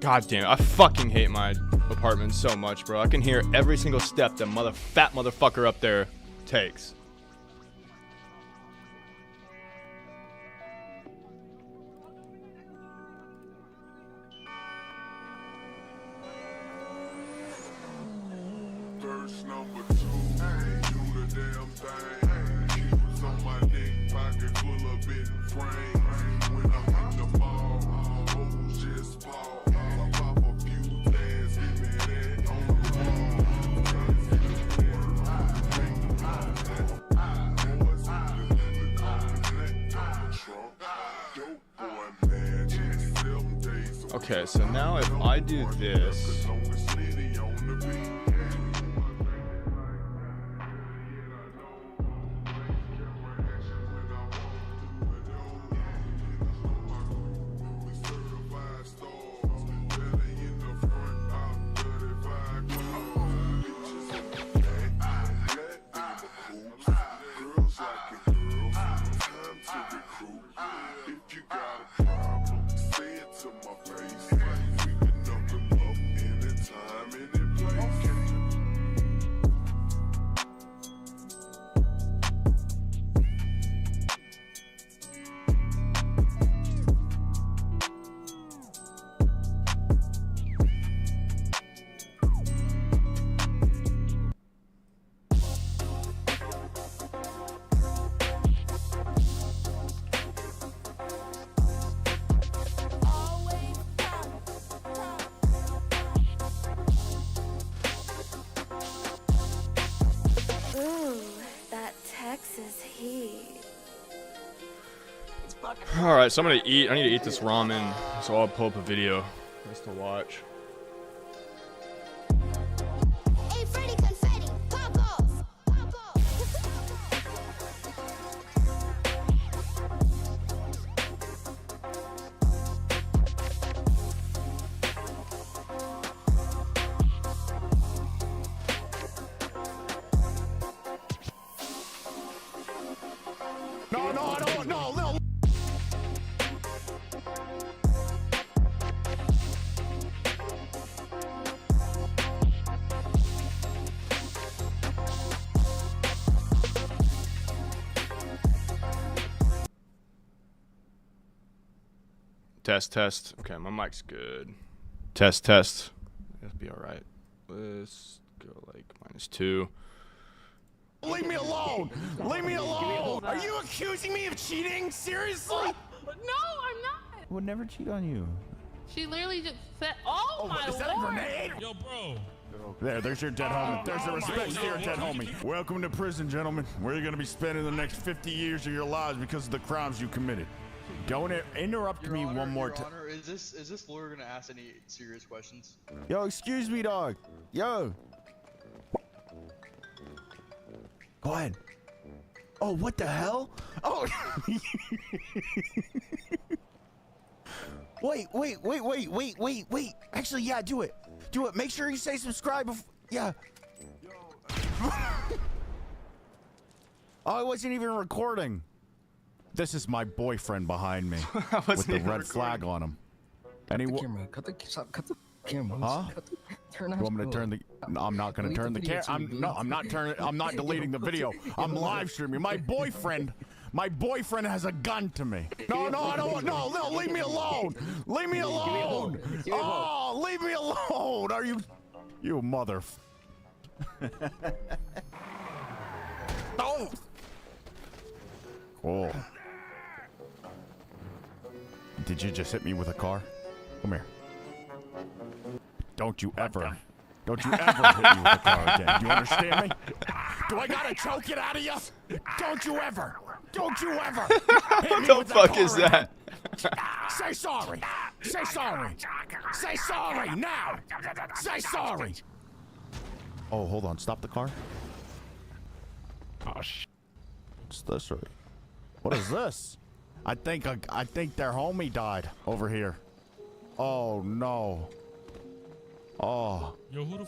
God damn it. I fucking hate my apartment so much, bro. I can hear every single step that fat motherfucker up there takes. Okay, so now if I do this, alright, so I'm gonna eat. I need to eat this ramen, so I'll pull up a video for us to watch. No, I don't, no. Test. Okay, my mic's good. Test. That'll be alright. Let's go like -2. Leave me alone! Leave me alone! Are you accusing me of cheating? Seriously? No, I'm not. Would never cheat on you. She literally just said, "Oh my is that a lord!" grenade? Yo, bro. There's your dead homie. There's the respect to your dead homie. Welcome to prison, gentlemen, where you're gonna be spending the next 50 years of your lives because of the crimes you committed. Don't interrupt me one more time. Your Honor, is this lawyer gonna ask any serious questions? Yo, excuse me, dog. Yo. Go ahead. Oh, what the hell? Oh. Wait. Actually, yeah, do it. Make sure you say subscribe. Yeah. Oh, I wasn't even recording. This is my boyfriend behind me with the red flag on him. Cut the camera. Cut the camera. Huh? Turn on. You want me to turn the? No, I'm not gonna turn the camera. I'm not turning. I'm not deleting the video. I'm live streaming. My boyfriend has a gun to me. No, I don't want. No, leave me alone. Leave me alone. Oh, leave me alone. Are you mother? Oh. Cool. Did you just hit me with a car? Come here. Don't you ever hit me with a car again. Do you understand me? Do I gotta choke it out of you? Don't you ever hit me What the fuck is that? Say sorry. Say sorry. Say sorry now. Say sorry. Oh, hold on. Stop the car. Oh, what's this? What is this? I think their homie died over here. Oh no. Oh. Yo, who the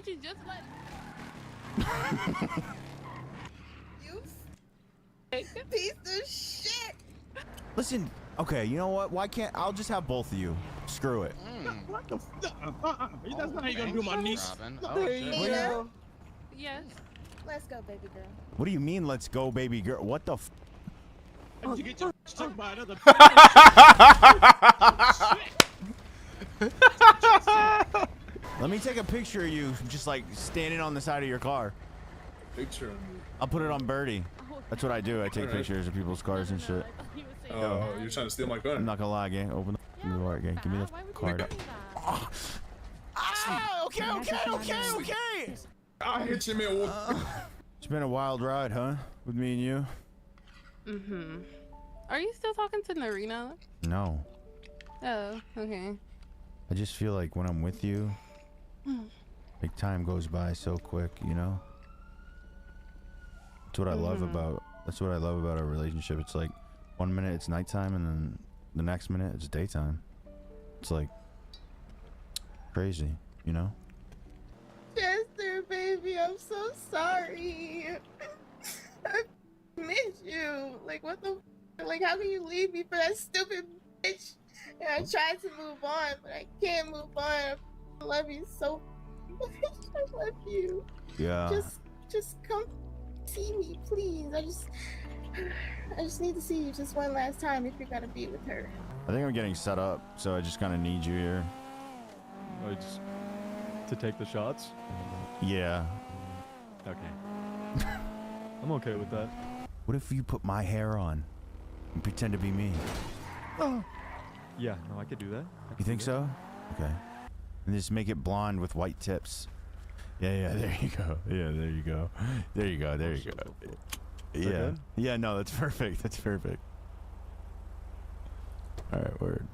that you just let. You piece of shit. Listen, okay, you know what? Why can't I'll just have both of you? Screw it. What the That's not how you gonna do my niece. There you go. Yes. Let's go, baby girl. What do you mean, let's go, baby girl? What the f? Did you get your took by another? Let me take a picture of you just like standing on the side of your car. Picture of me. I'll put it on Birdie. That's what I do. I take pictures of people's cars and shit. Oh, you're trying to steal my gun. I'm not gonna lie, gang. Open the door, gang. Give me the card. Okay. I hit you, man. It's been a wild ride, huh? With me and you. Are you still talking to Narina? No. Oh, okay. I just feel like when I'm with you, like time goes by so quick, you know? That's what I love about. That's what I love about our relationship. It's like 1 minute it's nighttime, and then the next minute it's daytime. It's like crazy, you know? Chester, baby, I'm so sorry. I miss you. Like, what the? Like, how can you leave me for that stupid bitch? And I tried to move on, but I can't move on. I love you so much. I love you. Yeah. Just come see me, please. I just need to see you just one last time if you're gonna be with her. I think I'm getting set up, so I just kind of need you here. Just to take the shots? Yeah. Okay. I'm okay with that. What if you put my hair on and pretend to be me? Yeah, no, I could do that. You think so? Okay. And just make it blonde with white tips. Yeah, there you go. Yeah, there you go. There you go. There you go. Yeah. Yeah, no, that's perfect. That's perfect. All right, word.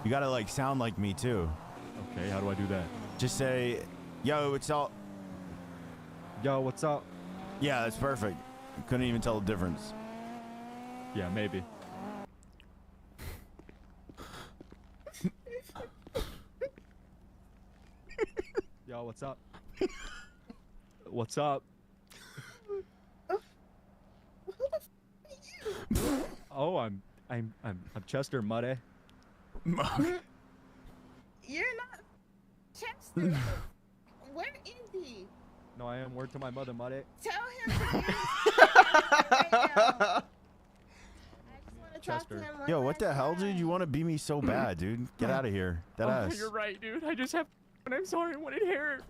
You gotta like sound like me too. Okay, how do I do that? Just say, yo, it's all. Yo, what's up? Yeah, that's perfect. Couldn't even tell the difference. Yeah, maybe. Yo, what's up? What's up? Oh, I'm Chester Muddy. You're not Chester. Where is he? No, I am. Word to my mother, Muddy. Tell him to get right now. Chester. Yo, what the hell, dude? You want to be me so bad, dude? Get out of here. That ass. You're right, dude. I just have. And I'm sorry. I wanted hair.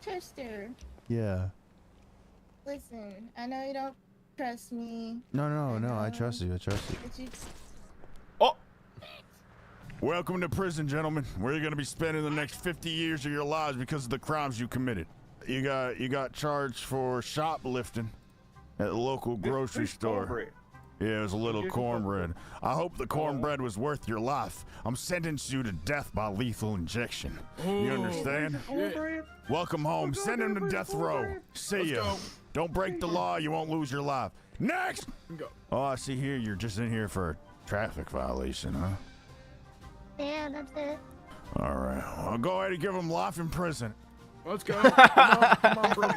Chester, Yeah. listen. I know you don't trust me. No, I trust you. I trust you. But you Welcome to prison, gentlemen, where you're gonna be spending the next 50 years of your lives because of the crimes you committed. You got charged for shoplifting at the local grocery store. Yeah, it was a little cornbread. I hope the cornbread was worth your life. I'm sentencing you to death by lethal injection. You understand? Welcome home. Send him to death row. See ya. Don't break the law, you won't lose your life. Next! Oh, I see here you're just in here for a traffic violation, huh? Yeah, that's it. All right. Well, go ahead and give him life in prison. Let's go. Come on, bro.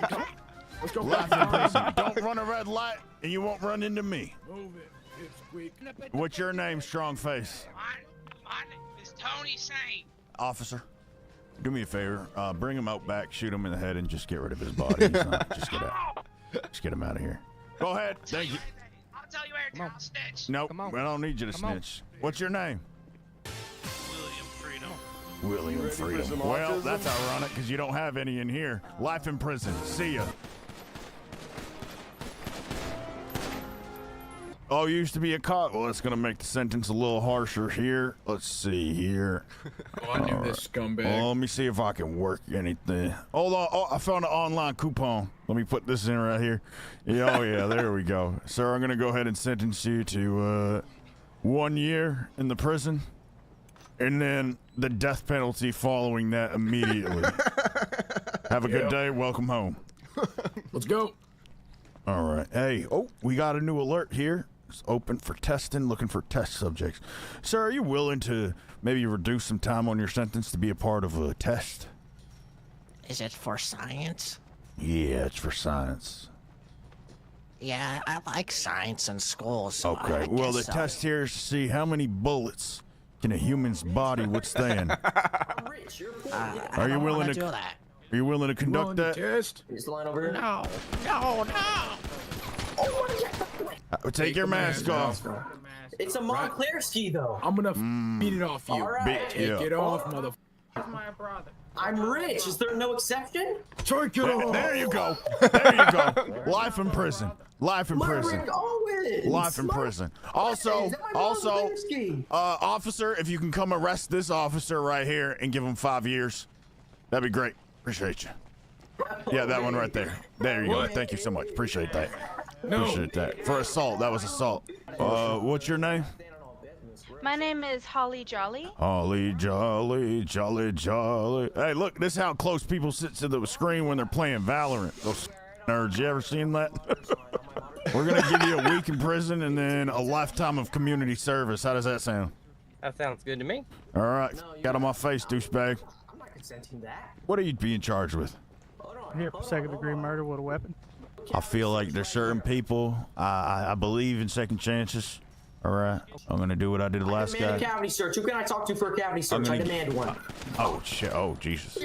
Let's go. Life in prison. Don't run a red light, and you won't run into me. Move it. It's quick. What's your name, strong face? My name is Tony Saint. Officer, do me a favor. Bring him out back, shoot him in the head, and just get rid of his body. Just get out. Just get him out of here. Go ahead. Thank you. I'll tell you everything. I'll snitch. Nope. I don't need you to snitch. What's your name? William Freedom. Well, that's ironic because you don't have any in here. Life in prison. See ya. Oh, you used to be a cop. Well, that's going to make the sentence a little harsher here. Let's see here. Oh, I knew this scumbag. Well, let me see if I can work anything. Hold on. Oh, I found an online coupon. Let me put this in right here. Yeah, oh, yeah, there we go. Sir, I'm going to go ahead and sentence you to 1 year in the prison. And then the death penalty following that immediately. Have a good day. Welcome home. Let's go. All right. Hey, we got a new alert here. It's open for testing, looking for test subjects. Sir, are you willing to maybe reduce some time on your sentence to be a part of a test? Is it for science? Yeah, it's for science. Yeah, I like science in school, so Okay, I well, the guess so. test here is to see how many bullets can a human's body withstand. Are you willing to do that? Are you willing to conduct that? Test. No, no, no. Take your mask off. It's a Montclair ski, though. I'm gonna beat it off you. All right. Take it off, mother. My brother. I'm rich. Is there no exception? Take it off. There you go. There you go. Life in prison. Life in prison. Rick Owens. Life in prison. Also, officer, if you can come arrest this officer right here and give him 5 years, that'd be great. Appreciate you. Yeah, that one right there. There you go. Thank you so much. Appreciate that. Appreciate that. For assault, that was assault. What's your name? My name is Holly Jolly. Holly Jolly, Jolly Jolly. Hey, look, this is how close people sit to the screen when they're playing Valorant. Those nerds, you ever seen that? We're gonna give you a week in prison and then a lifetime of community service. How does that sound? That sounds good to me. All right, got on my face, douchebag. I'm not consenting that. What are you being charged with? Here, second-degree murder with a weapon. I feel like there's certain people, I believe in second chances. All right, I'm gonna do what I did the last I demand guy. a cavity search. Who can I talk to for a cavity search? I demand one. Oh shit! Oh Jesus!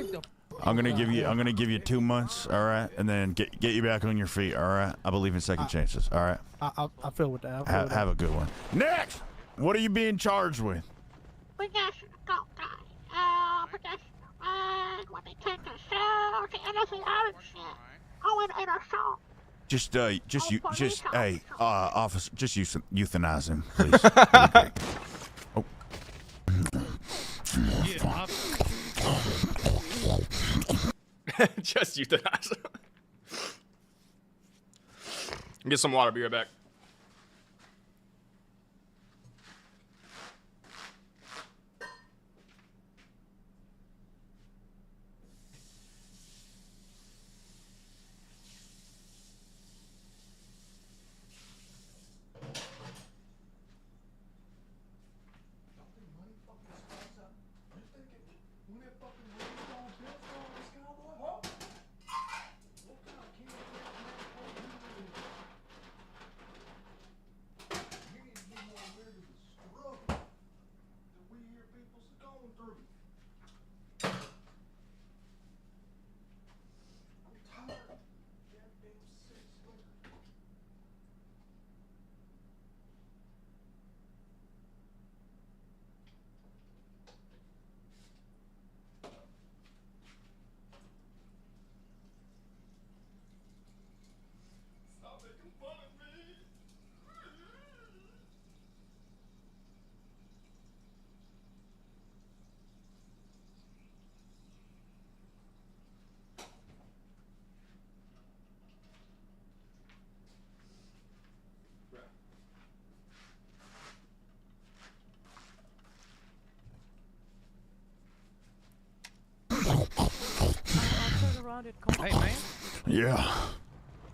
I'm gonna give you 2 months. All right, and then get you back on your feet. All right. I believe in second chances. All right. I feel with that. Have a good one. Next, what are you being charged with? Possession of gunpowder. Possession of mag, when they take the cell to anything out of shit. Oh, and assault. Just hey, officer, just euthanize him, please. Oh. Just euthanize. Get some water. Be right back. Hey, man. Yeah.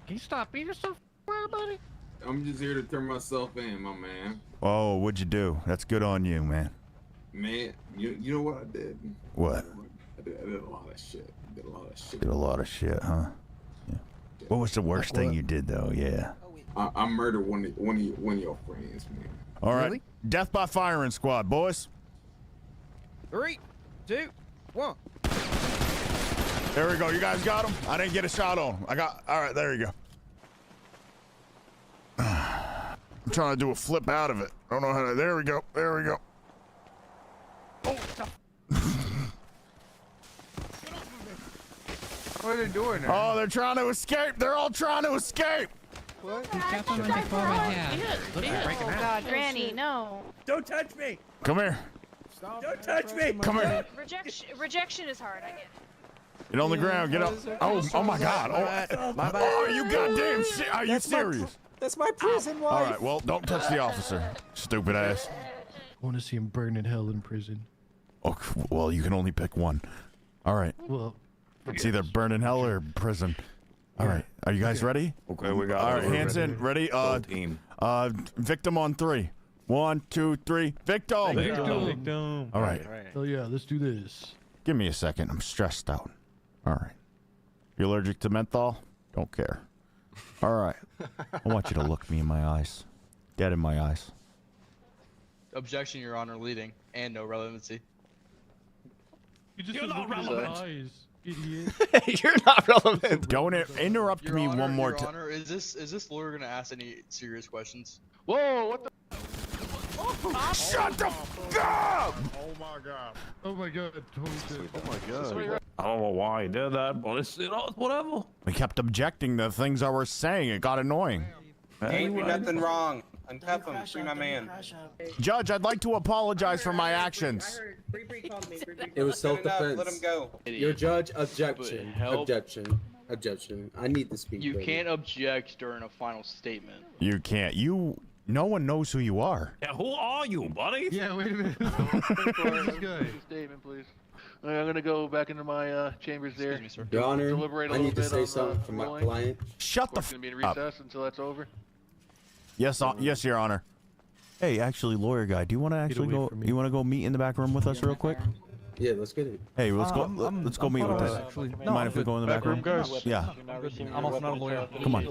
Can you stop being yourself, buddy? I'm just here to turn myself in, my man. Oh, what'd you do? That's good on you, man. Man, you know what I did? What? I did a lot of shit. Did a lot of shit, huh? Yeah. What was the worst thing you did, though? Yeah. I murdered one of your friends, man. All right. Death by firing squad, boys. 3, 2, 1. There we go. You guys got him? I didn't get a shot on him. All right, there you go. I'm trying to do a flip out of it. I don't know how to. There we go. There we go. What are they doing now? Oh, they're trying to escape. They're all trying to escape. What? Oh God, Granny, no. Don't touch me. Come here. Don't touch me. Come here. Rejection is hard. I get it. Get on the ground. Get up. Oh my God. Oh, you goddamn shit. Are you serious? That's my prison wife. All right. Well, don't touch the officer. Stupid ass. I want to see him burn in hell in prison. Oh, well, you can only pick one. All right. Well, it's either burn in hell or prison. All right. Are you guys ready? Okay, we got All it. right, hands in. Ready? Team. Victim on 3. 1, 2, 3. Victim. Victim. All right. Oh yeah, let's do this. Give me a second. I'm stressed out. All right. You allergic to menthol? Don't care. All right. I want you to look me in my eyes. Dead in my eyes. Objection, Your Honor, leading and no relevancy. You're not relevant. Eyes, idiot. You're not relevant. Don't interrupt Your me Honor, one more Your time. Honor, is this lawyer gonna ask any serious questions? Whoa, what the? Shut the f up! Oh my god. Oh my god. Totally. Oh my god. I don't know why he did that, but it's whatever. We kept objecting to things I was saying. It got annoying. Ain't nothing wrong. Uncuff him. Free my man. Judge, I'd like to apologize for my actions. It was self-defense. Let him go. Your judge, objection. Objection. Objection. I need to speak. You can't object during a final statement. You can't. No one knows who you are. Yeah, who are you, buddy? Yeah, wait a minute. Statement, please. I'm gonna go back into my chambers there. Excuse me, sir. Your Honor, Deliberate a I little need to bit say on something for my ruling. client. Shut the Court's f gonna be in up. recess until that's over. Yes, yes, Your Honor. Hey, actually, lawyer guy, do you want to actually go? You want to go meet in the back room with us real quick? Yeah, let's get it. Hey, let's go. Let's go meet with us. Actually, You mind if we go in the back room? guys. Yeah. I'm also not a lawyer. Come on.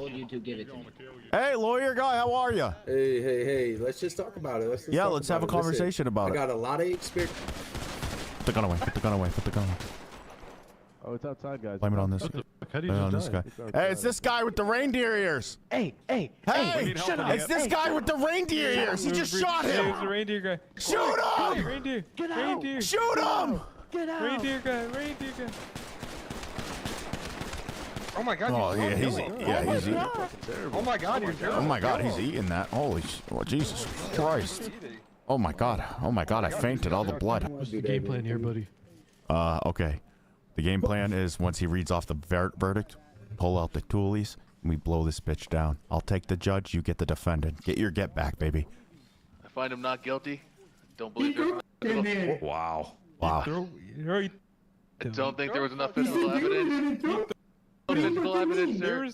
Hey, lawyer guy, how are you? Hey, let's just talk about it. Yeah, talk let's have a about it. Listen, conversation about I it. got a lot of experience. Put the gun away. Put the gun away. Put the gun away. Oh, it's outside, guys. Blame it on this. How do you Blame it on just this die? guy. Hey, it's this guy with the reindeer ears. Hey! Hey, it's this guy with the reindeer ears. He just shot him. It's the reindeer guy. Shoot him! Reindeer. Get out! Reindeer. Shoot him! Get out! Reindeer guy. Reindeer guy. Oh my god. Oh yeah, he's eating. Oh my god, you're terrible. Oh my god, he's eating that. Holy Jesus Christ. Oh my god. Oh my god, I fainted. All the blood. What's the game plan here, buddy? Okay. The game plan is once he reads off the verdict, pull out the toolies, and we blow this bitch down. I'll take the judge, you get the defendant. Get your get back, baby. I find him not guilty. Don't believe him. Wow. Right. I don't think there was enough physical evidence. Physical evidence, sir.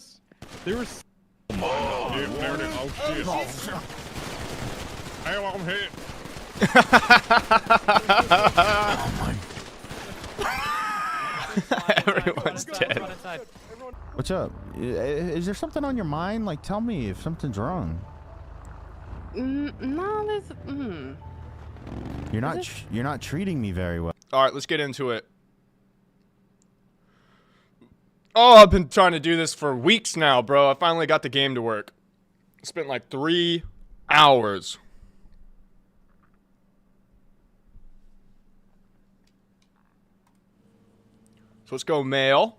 There was. Oh shit. Hey, I'm hit. Oh my. Everyone's dead. What's up? Is there something on your mind? Like, tell me if something's wrong. No, there's. You're not treating me very well. All right, let's get into it. Oh, I've been trying to do this for weeks now, bro. I finally got the game to work. Spent like 3 hours. So let's go mail.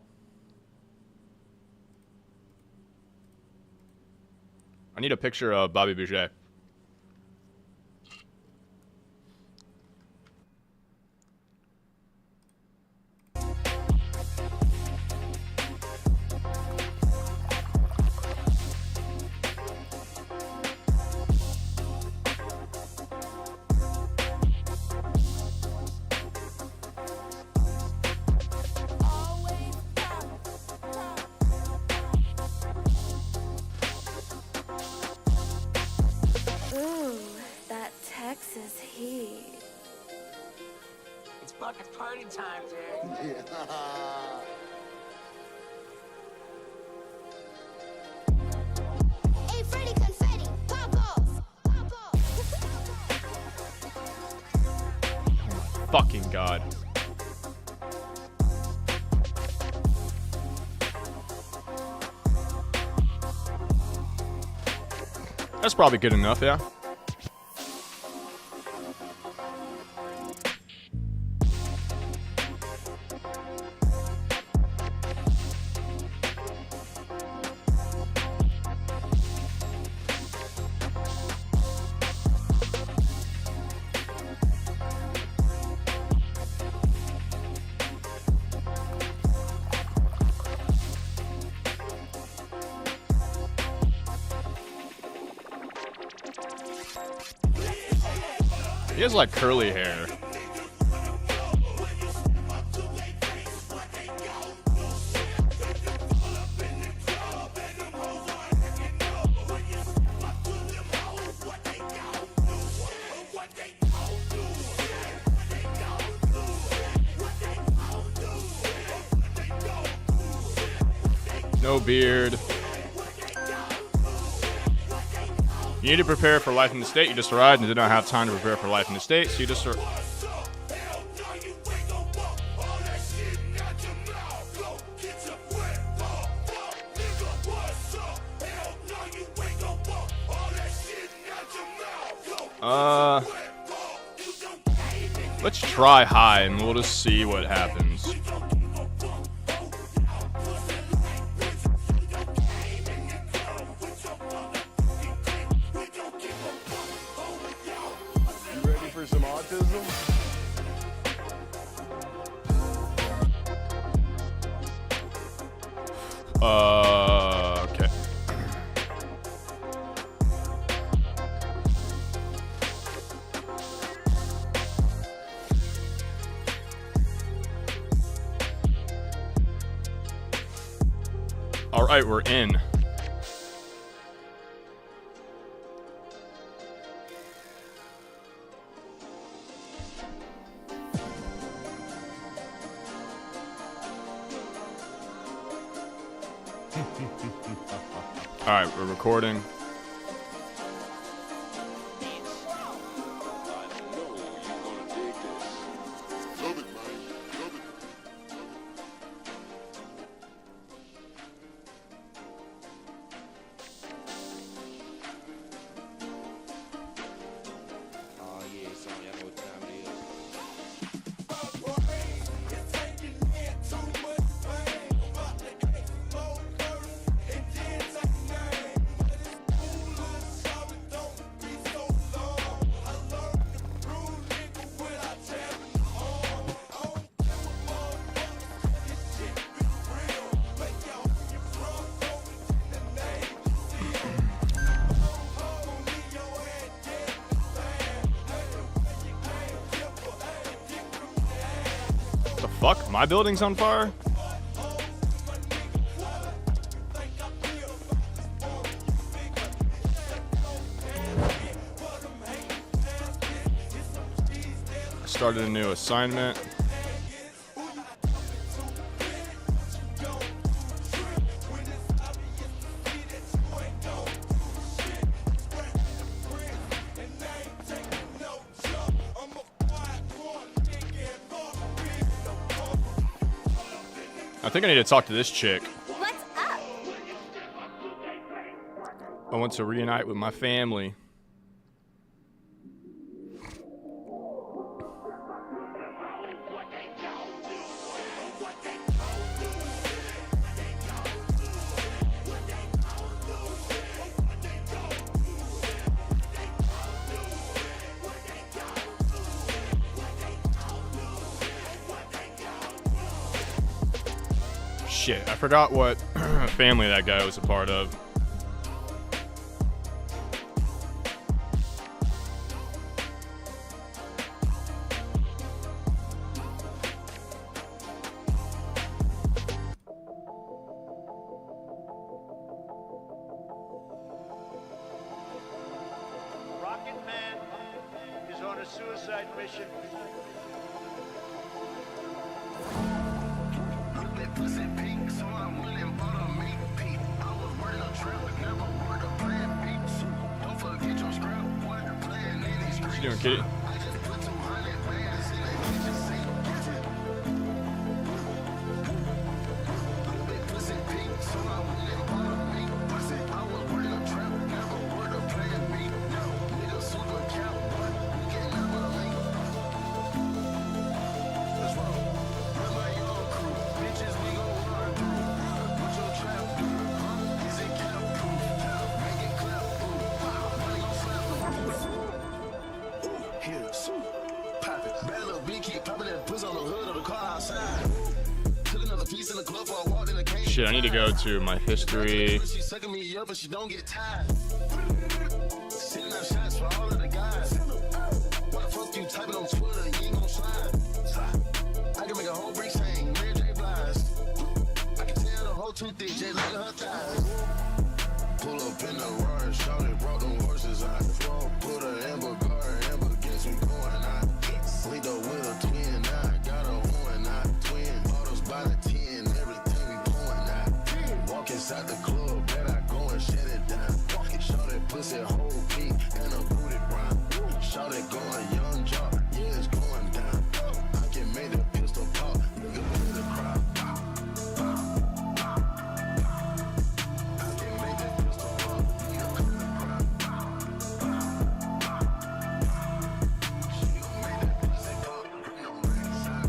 I need a picture of Bobby Boucher. Ooh, that Texas heat. It's bucket party time, dude. Hey, Freddy confetti, pop off, pop off. Fucking God. That's probably good enough, yeah. He has like curly hair. No beard. You need to prepare for life in the state. You just arrived and did not have time to prepare for life in the state, so you just... Let's try high and we'll just see what happens. You ready for some autism? Okay. All right, we're in. All right, we're recording. The fuck? My building's on fire? I started a new assignment. I think I need to talk to this chick. What's up? I want to reunite with my family. Shit, I forgot what family that guy was a part of. Rocket Man is on a suicide mission. What you doing, kitty? Shit, I need to go to my history. Pull up in the roar, shout it, brought them horses out. Put an amber guard, amber against me going out. Lead up with a twin, now got a horn out. Twin, autos by the 10, everything we pouring out. Walking feet and a booty brown. Shout it going young job, yeah, it's going down. I can make the pistol pop, nigga, with the crowd. I can make the pistol pop, nigga, with the crowd. She gon' make that pistol pop, no ringside.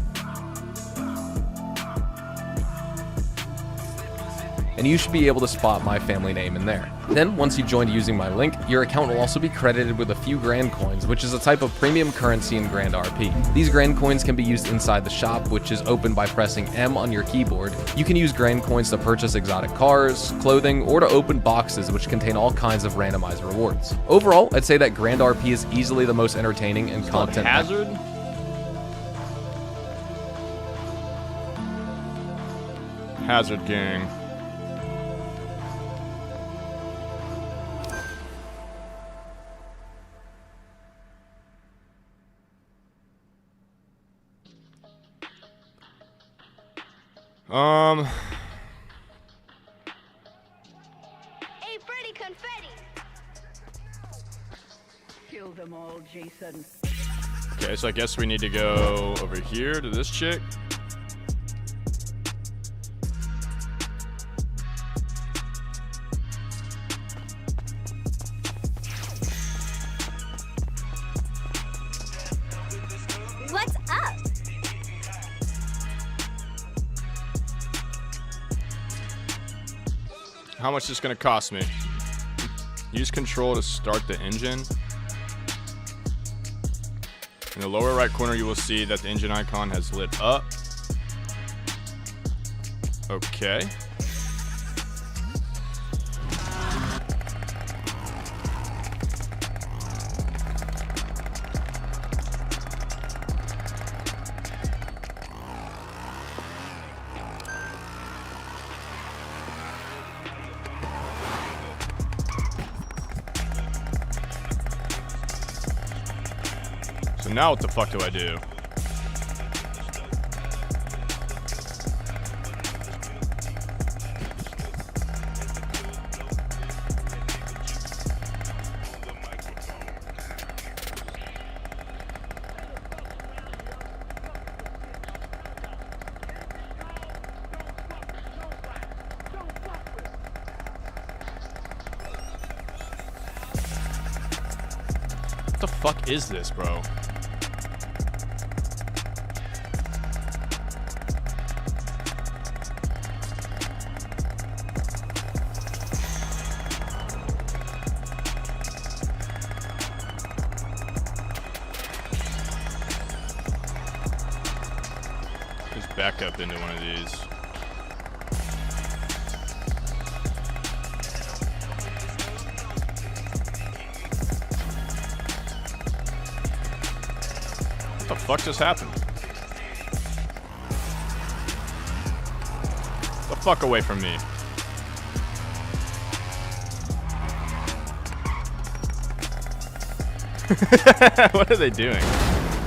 And you should be able to spot my family name in there. Then, once you've joined using my link, your account will also be credited with a few Grand Coins, which is a type of premium currency in Grand RP. These Grand Coins can be used inside the shop, which is opened by pressing M on your keyboard. You can use Grand Coins to purchase exotic cars, clothing, or to open boxes which contain all kinds of randomized rewards. Overall, I'd say that Grand RP is easily the most entertaining and content. Hazard? Hazard gang. Hey, Freddy Confetti! Kill them all, Jason. Okay, so I guess we need to go over here to this chick. What's up? How much is this gonna cost me? Use control to start the engine. In the lower right corner, you will see that the engine icon has lit up. Okay. So now what the fuck do I do? What the fuck is this, bro? Just back up into one of these. What the fuck just happened? Get the fuck away from me. What are they doing?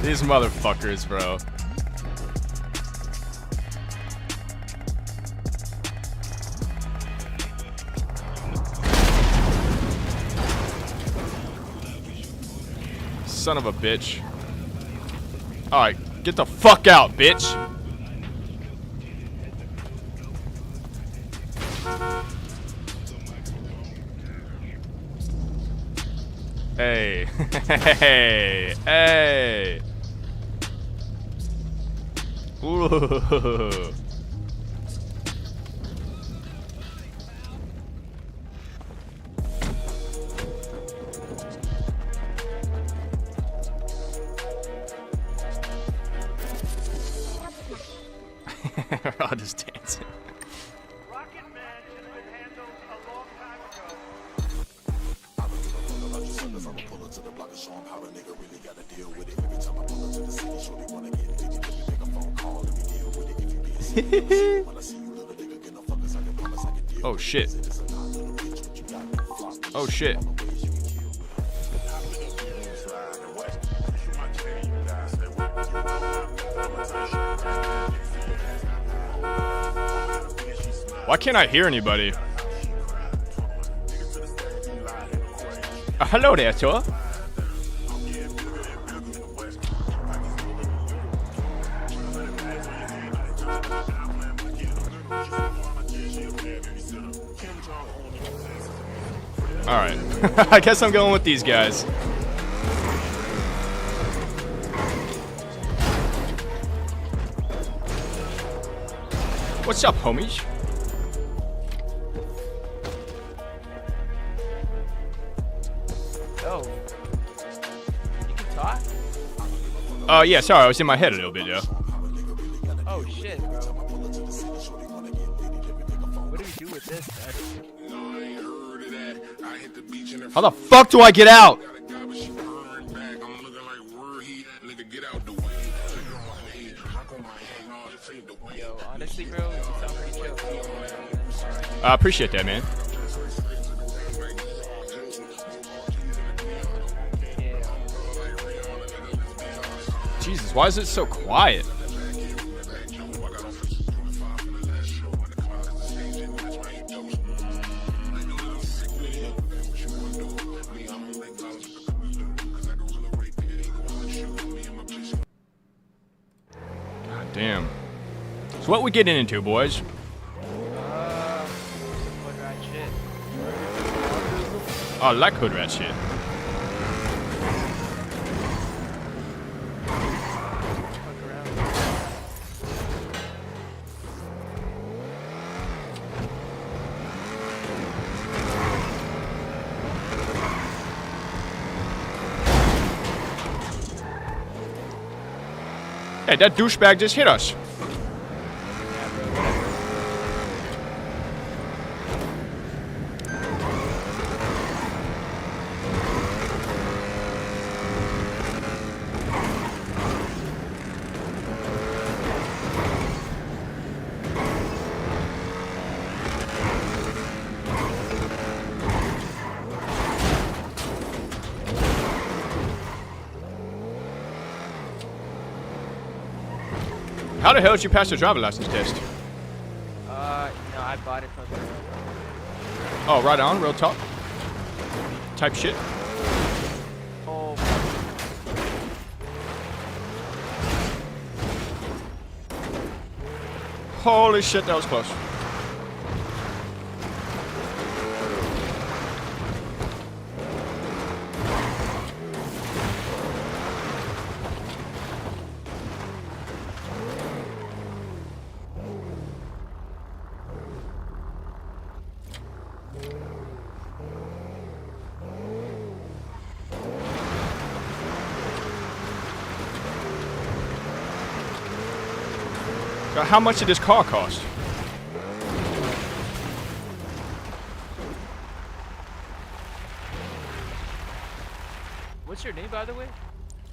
These motherfuckers, bro. Son of a bitch. Alright, get the fuck out, bitch. Hey. Hey. Hey. Ooh. We're all just dancing. Oh shit. Oh shit. Why can't I hear anybody? Hello there, sir. Alright. I guess I'm going with these guys. What's up, homies? Oh. You can talk? Yeah, sorry, I was in my head a little bit, yeah. Oh shit, bro. What do we do with this, man? How the fuck do I get out? Yo, honestly, bro, you sound pretty chill. I appreciate that, man. Jesus, why is it so quiet? God damn. So what we getting into, boys? Some hood rat shit. Oh, I like hood rat shit. Hey, that douchebag just hit us. How the hell did you pass the driver license test? No, I bought it from the... Oh, right on, real talk. Type shit. Oh. Holy shit, that was close. How much did this car cost? What's your name, by the way?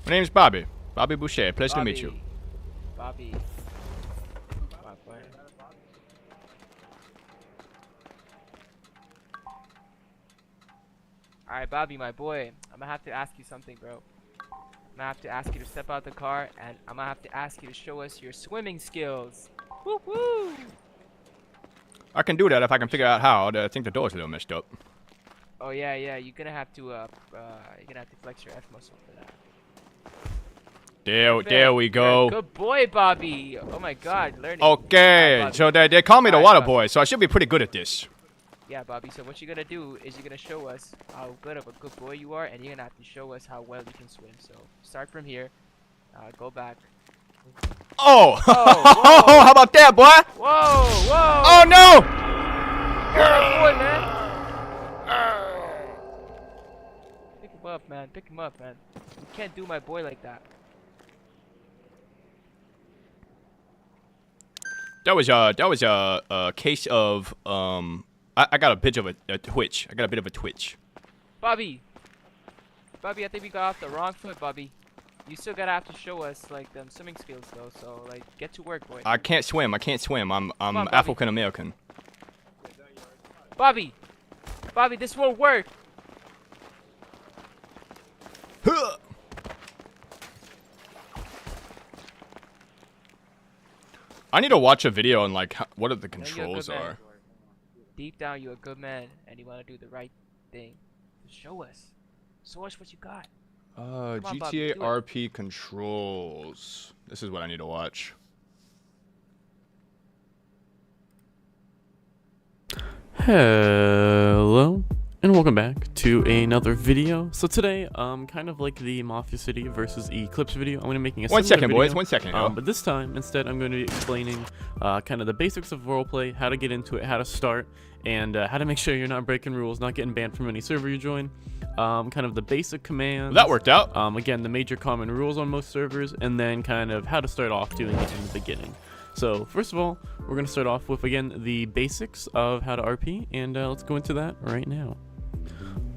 My name's Bobby. Bobby Boucher. Pleasure to meet you. Bobby. Alright, Bobby, my boy. I'm gonna have to ask you something, bro. I'm gonna have to ask you to step out the car, and I'm gonna have to ask you to show us your swimming skills. Woo-hoo! I can do that if I can figure out how. I think the door's a little messed up. Oh yeah, you're gonna have to flex your F muscle for that. There we go. Good boy, Bobby. Oh my God, learning. Okay, so they call me the Waterboy, so I should be pretty good at this. Yeah, Bobby. So what you're gonna do is you're gonna show us how good of a good boy you are, and you're gonna have to show us how well you can swim. So start from here. Go back. Oh! Whoa. How about that, boy? Whoa! Whoa! Oh no! You're a boy, man. Pick him up, man. Pick him up, man. You can't do my boy like that. That was a case of I got a bit of a twitch. I got a bit of a twitch. Bobby, I think we got off the wrong foot, Bobby. You still gotta have to show us like them swimming skills though. So like, get to work, boy. I can't swim. I'm on, African American. Bobby, this won't work. I need to watch a video on like what the controls are. Deep down, you're a good man, and you want to do the right thing. Just show us. show us what you got. on, Bobby, GTA do it. RP controls. This is what I need to watch. Hello and welcome back to another video. So today, kind of like the Mafia City versus Eclipse video, I'm going to be making a One second, video, boys. 1 second. but this time, instead, I'm going to be explaining kind of the basics of roleplay, how to get into it, how to start, and how to make sure you're not breaking rules, not getting banned from any server you join. Kind of the basic commands. That worked out. Again, the major common rules on most servers, and then kind of how to start off doing it in the beginning. So first of all, we're going to start off with, again, the basics of how to RP, and let's go into that right now.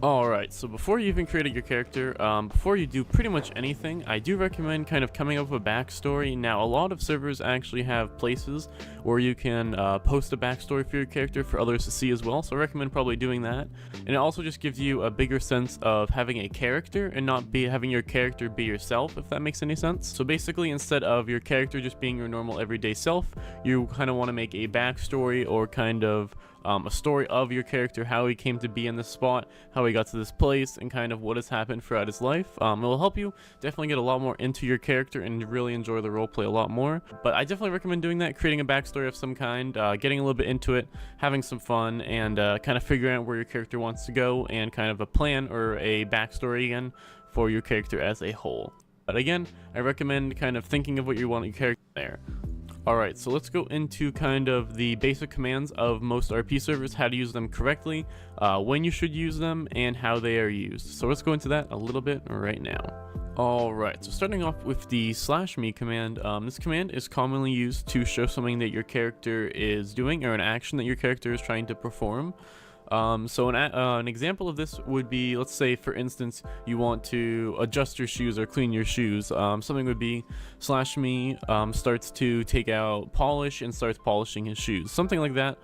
Alright, so before you even create your character, before you do pretty much anything, I do recommend kind of coming up with a backstory. Now, a lot of servers actually have places where you can post a backstory for your character for others to see as well, so I recommend probably doing that. And it also just gives you a bigger sense of having a character and not having your character be yourself, if that makes any sense. So basically, instead of your character just being your normal everyday self, you kind of want to make a backstory or kind of a story of your character, how he came to be in this spot, how he got to this place, and kind of what has happened throughout his life. It will help you definitely get a lot more into your character and really enjoy the roleplay a lot more. But I definitely recommend doing that, creating a backstory of some kind, getting a little bit into it, having some fun, and kind of figuring out where your character wants to go, and kind of a plan or a backstory again for your character as a whole. But again, I recommend kind of thinking of what you want your character there. Alright, so let's go into kind of the basic commands of most RP servers, how to use them correctly, when you should use them, and how they are used. So let's go into that a little bit right now. Alright, so starting off with the /me command, this command is commonly used to show something that your character is doing, or an action that your character is trying to perform. So an example of this would be, let's say for instance you want to adjust your shoes or clean your shoes. Something would be /me starts to take out polish and starts polishing his shoes. Something like that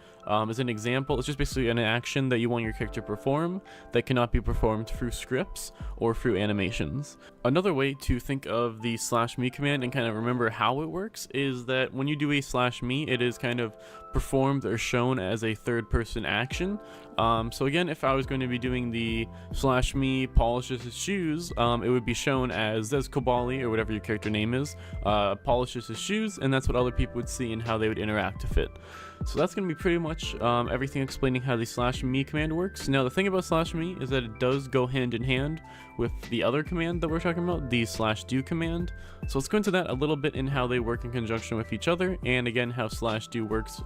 is an example. It's just basically an action that you want your character to perform that cannot be performed through scripts or through animations. Another way to think of the /me command and kind of remember how it works is that when you do a /me, it is kind of performed or shown as a third-person action. So again, if I was going to be doing the /me polishes his shoes, it would be shown as Zeskobali, or whatever your character name is, polishes his shoes, and that's what other people would see and how they would interact with it. So that's going to be pretty much everything explaining how the /me command works. Now the thing about /me is that it does go hand in hand with the other command that we're talking about, the /do command. So let's go into that a little bit in how they work in conjunction with each other, and again how /do works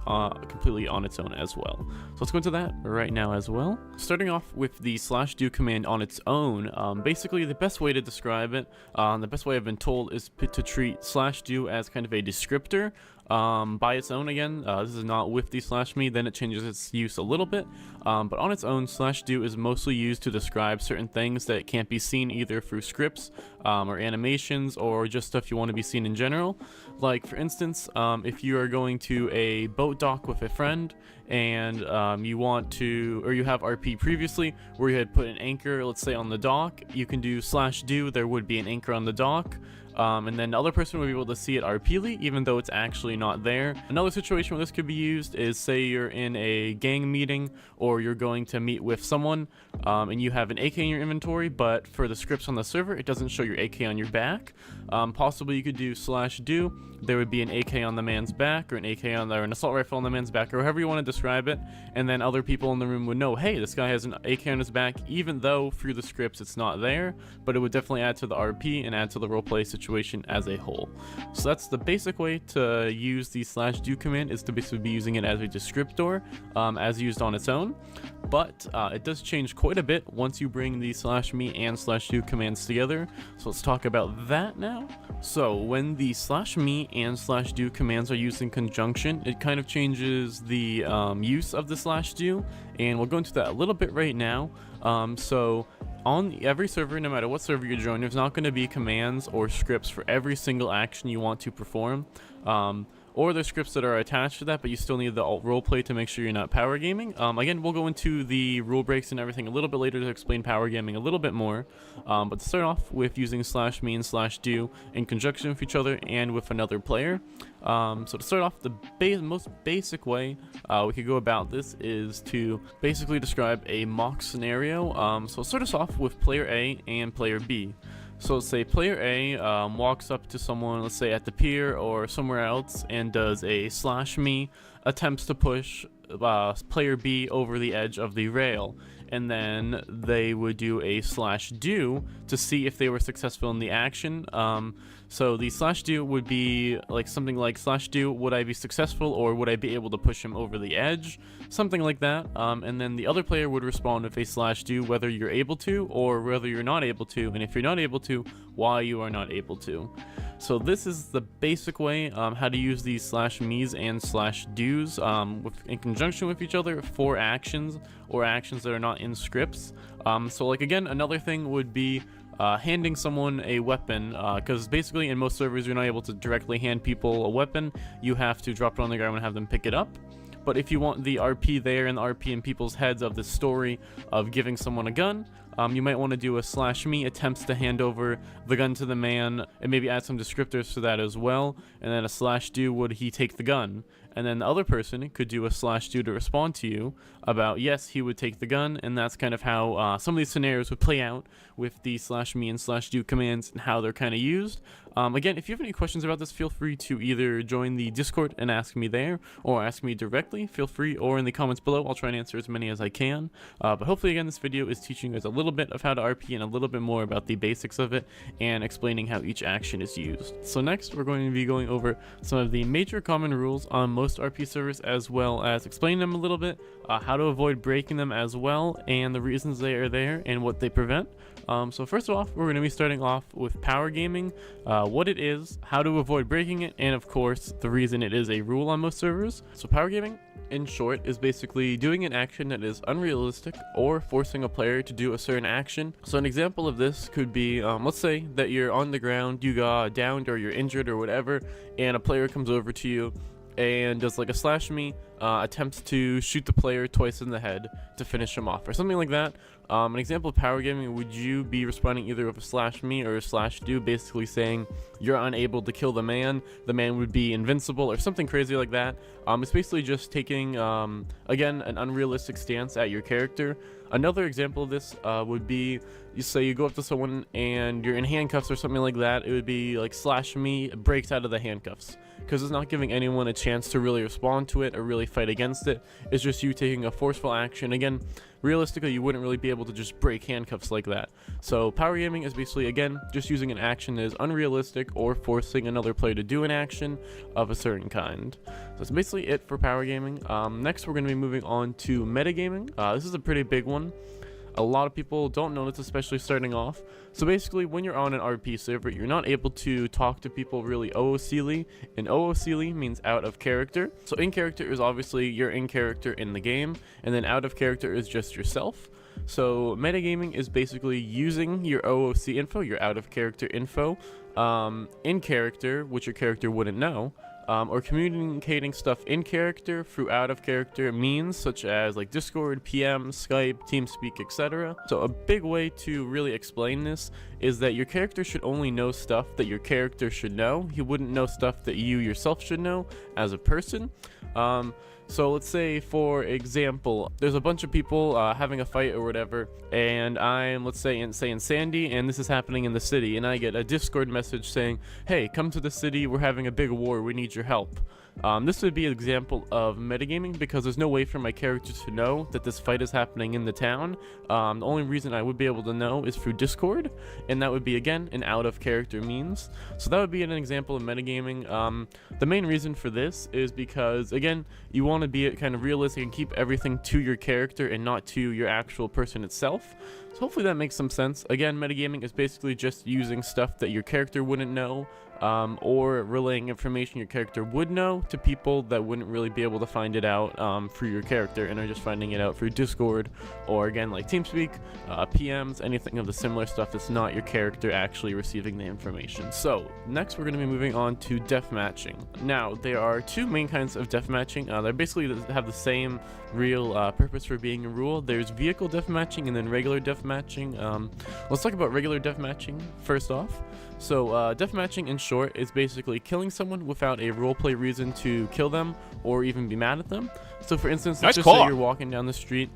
completely on its own as well. So let's go into that right now as well. Starting off with the /do command on its own, basically the best way to describe it, the best way I've been told, is to treat /do as kind of a descriptor. By its own again, this is not with the /me, then it changes its use a little bit, but on its own, /do is mostly used to describe certain things that can't be seen either through scripts or animations or just stuff you want to be seen in general. Like for instance, if you are going to a boat dock with a friend and you want to, or you have RP previously where you had put an anchor, let's say on the dock, you can do /do, there would be an anchor on the dock. And then the other person would be able to see it RP'ly, even though it's actually not there. Another situation where this could be used is, say you're in a gang meeting, or you're going to meet with someone, and you have an AK in your inventory, but for the scripts on the server, it doesn't show your AK on your back. Possibly you could do /do, there would be an AK on the man's back, or an AK on there, an assault rifle on the man's back, or however you want to describe it, and then other people in the room would know, hey, this guy has an AK on his back, even though through the scripts it's not there, but it would definitely add to the RP and add to the roleplay situation as a whole. So that's the basic way to use the /do command, is to basically be using it as a descriptor, as used on its own. But it does change quite a bit once you bring the /me and /do commands together. So let's talk about that now. So when the /me and /do commands are used in conjunction, it kind of changes the use of the /do, and we'll go into that a little bit right now. So on every server, no matter what server you join, there's not going to be commands or scripts for every single action you want to perform. or there's scripts that are attached to that, but you still need the alt roleplay to make sure you're not power gaming. Again, we'll go into the rule breaks and everything a little bit later to explain power gaming a little bit more, but to start off with using /me and /do in conjunction with each other and with another player. So to start off, the most basic way we could go about this is to basically describe a mock scenario. So start us off with player A and player B. So let's say player A walks up to someone, let's say at the pier or somewhere else, and does a /me, attempts to push player B over the edge of the rail, and then they would do a /do to see if they were successful in the action. So the /do would be like something like /do, would I be successful, or would I be able to push him over the edge, something like that. And then the other player would respond with a /do, whether you're able to or whether you're not able to, and if you're not able to, why you are not able to. So this is the basic way how to use these /me's and /do's in conjunction with each other for actions or actions that are not in scripts. So like again, another thing would be handing someone a weapon, because basically in most servers you're not able to directly hand people a weapon. You have to drop it on the ground and have them pick it up. But if you want the RP there and the RP in people's heads of the story of giving someone a gun, you might want to do a /me attempts to hand over the gun to the man, and maybe add some descriptors for that as well, and then a /do, would he take the gun? And then the other person could do a /do to respond to you about yes, he would take the gun, and that's kind of how some of these scenarios would play out with the /me and /do commands and how they're kind of used. Again, if you have any questions about this, feel free to either join the Discord and ask me there, or ask me directly, feel free, or in the comments below. I'll try and answer as many as I can. But hopefully, again, this video is teaching you guys a little bit of how to RP and a little bit more about the basics of it, and explaining how each action is used. So next, we're going to be going over some of the major common rules on most RP servers, as well as explaining them a little bit, how to avoid breaking them as well, and the reasons they are there and what they prevent. So first off, we're going to be starting off with power gaming, what it is, how to avoid breaking it, and of course, the reason it is a rule on most servers. So power gaming, in short, is basically doing an action that is unrealistic or forcing a player to do a certain action. So an example of this could be, let's say that you're on the ground, you got downed or you're injured or whatever, and a player comes over to you and does like a /me, attempts to shoot the player twice in the head to finish him off or something like that. An example of power gaming, would you be responding either with a /me or a /do, basically saying you're unable to kill the man would be invincible or something crazy like that. It's basically just taking, again, an unrealistic stance at your character. Another example of this would be, you say you go up to someone and you're in handcuffs or something like that. It would be like /me breaks out of the handcuffs, because it's not giving anyone a chance to really respond to it or really fight against it. It's just you taking a forceful action. Again, realistically, you wouldn't really be able to just break handcuffs like that. So power gaming is basically, again, just using an action that is unrealistic or forcing another player to do an action of a certain kind. So that's basically it for power gaming. Next, we're going to be moving on to metagaming. This is a pretty big one. A lot of people don't know this, especially starting off. So basically, when you're on an RP server, you're not able to talk to people really OOC-ly, and OOC-ly means out of character. So in character is obviously you're in character in the game, and then out of character is just yourself. So metagaming is basically using your OOC info, your out of character info, in character, which your character wouldn't know, or communicating stuff in character through out of character means, such as like Discord, PM, Skype, TeamSpeak, etc. So a big way to really explain this is that your character should only know stuff that your character should know. He wouldn't know stuff that you yourself should know as a person. So let's say, for example, there's a bunch of people having a fight or whatever, and I'm, let's say in Sandy, and this is happening in the city, and I get a Discord message saying, hey, come to the city, we're having a big war, we need your help. This would be an example of metagaming, because there's no way for my character to know that this fight is happening in the town. The only reason I would be able to know is through Discord, and that would be, again, an out of character means. So that would be an example of metagaming. The main reason for this is because, again, you want to be kind of realistic and keep everything to your character and not to your actual person itself. So hopefully that makes some sense. Again, metagaming is basically just using stuff that your character wouldn't know, or relaying information your character would know to people that wouldn't really be able to find it out for your character and are just finding it out through Discord, or again like TeamSpeak, PMs, anything of the similar stuff that's not your character actually receiving the information. So next we're going to be moving on to deathmatching. Now there are two main kinds of deathmatching. They basically have the same real purpose for being a rule. There's vehicle deathmatching and then regular deathmatching. Let's talk about regular deathmatching first off. So deathmatching in short is basically killing someone without a roleplay reason to kill them or even be mad at them. So for instance, let's just say you're walking down the street,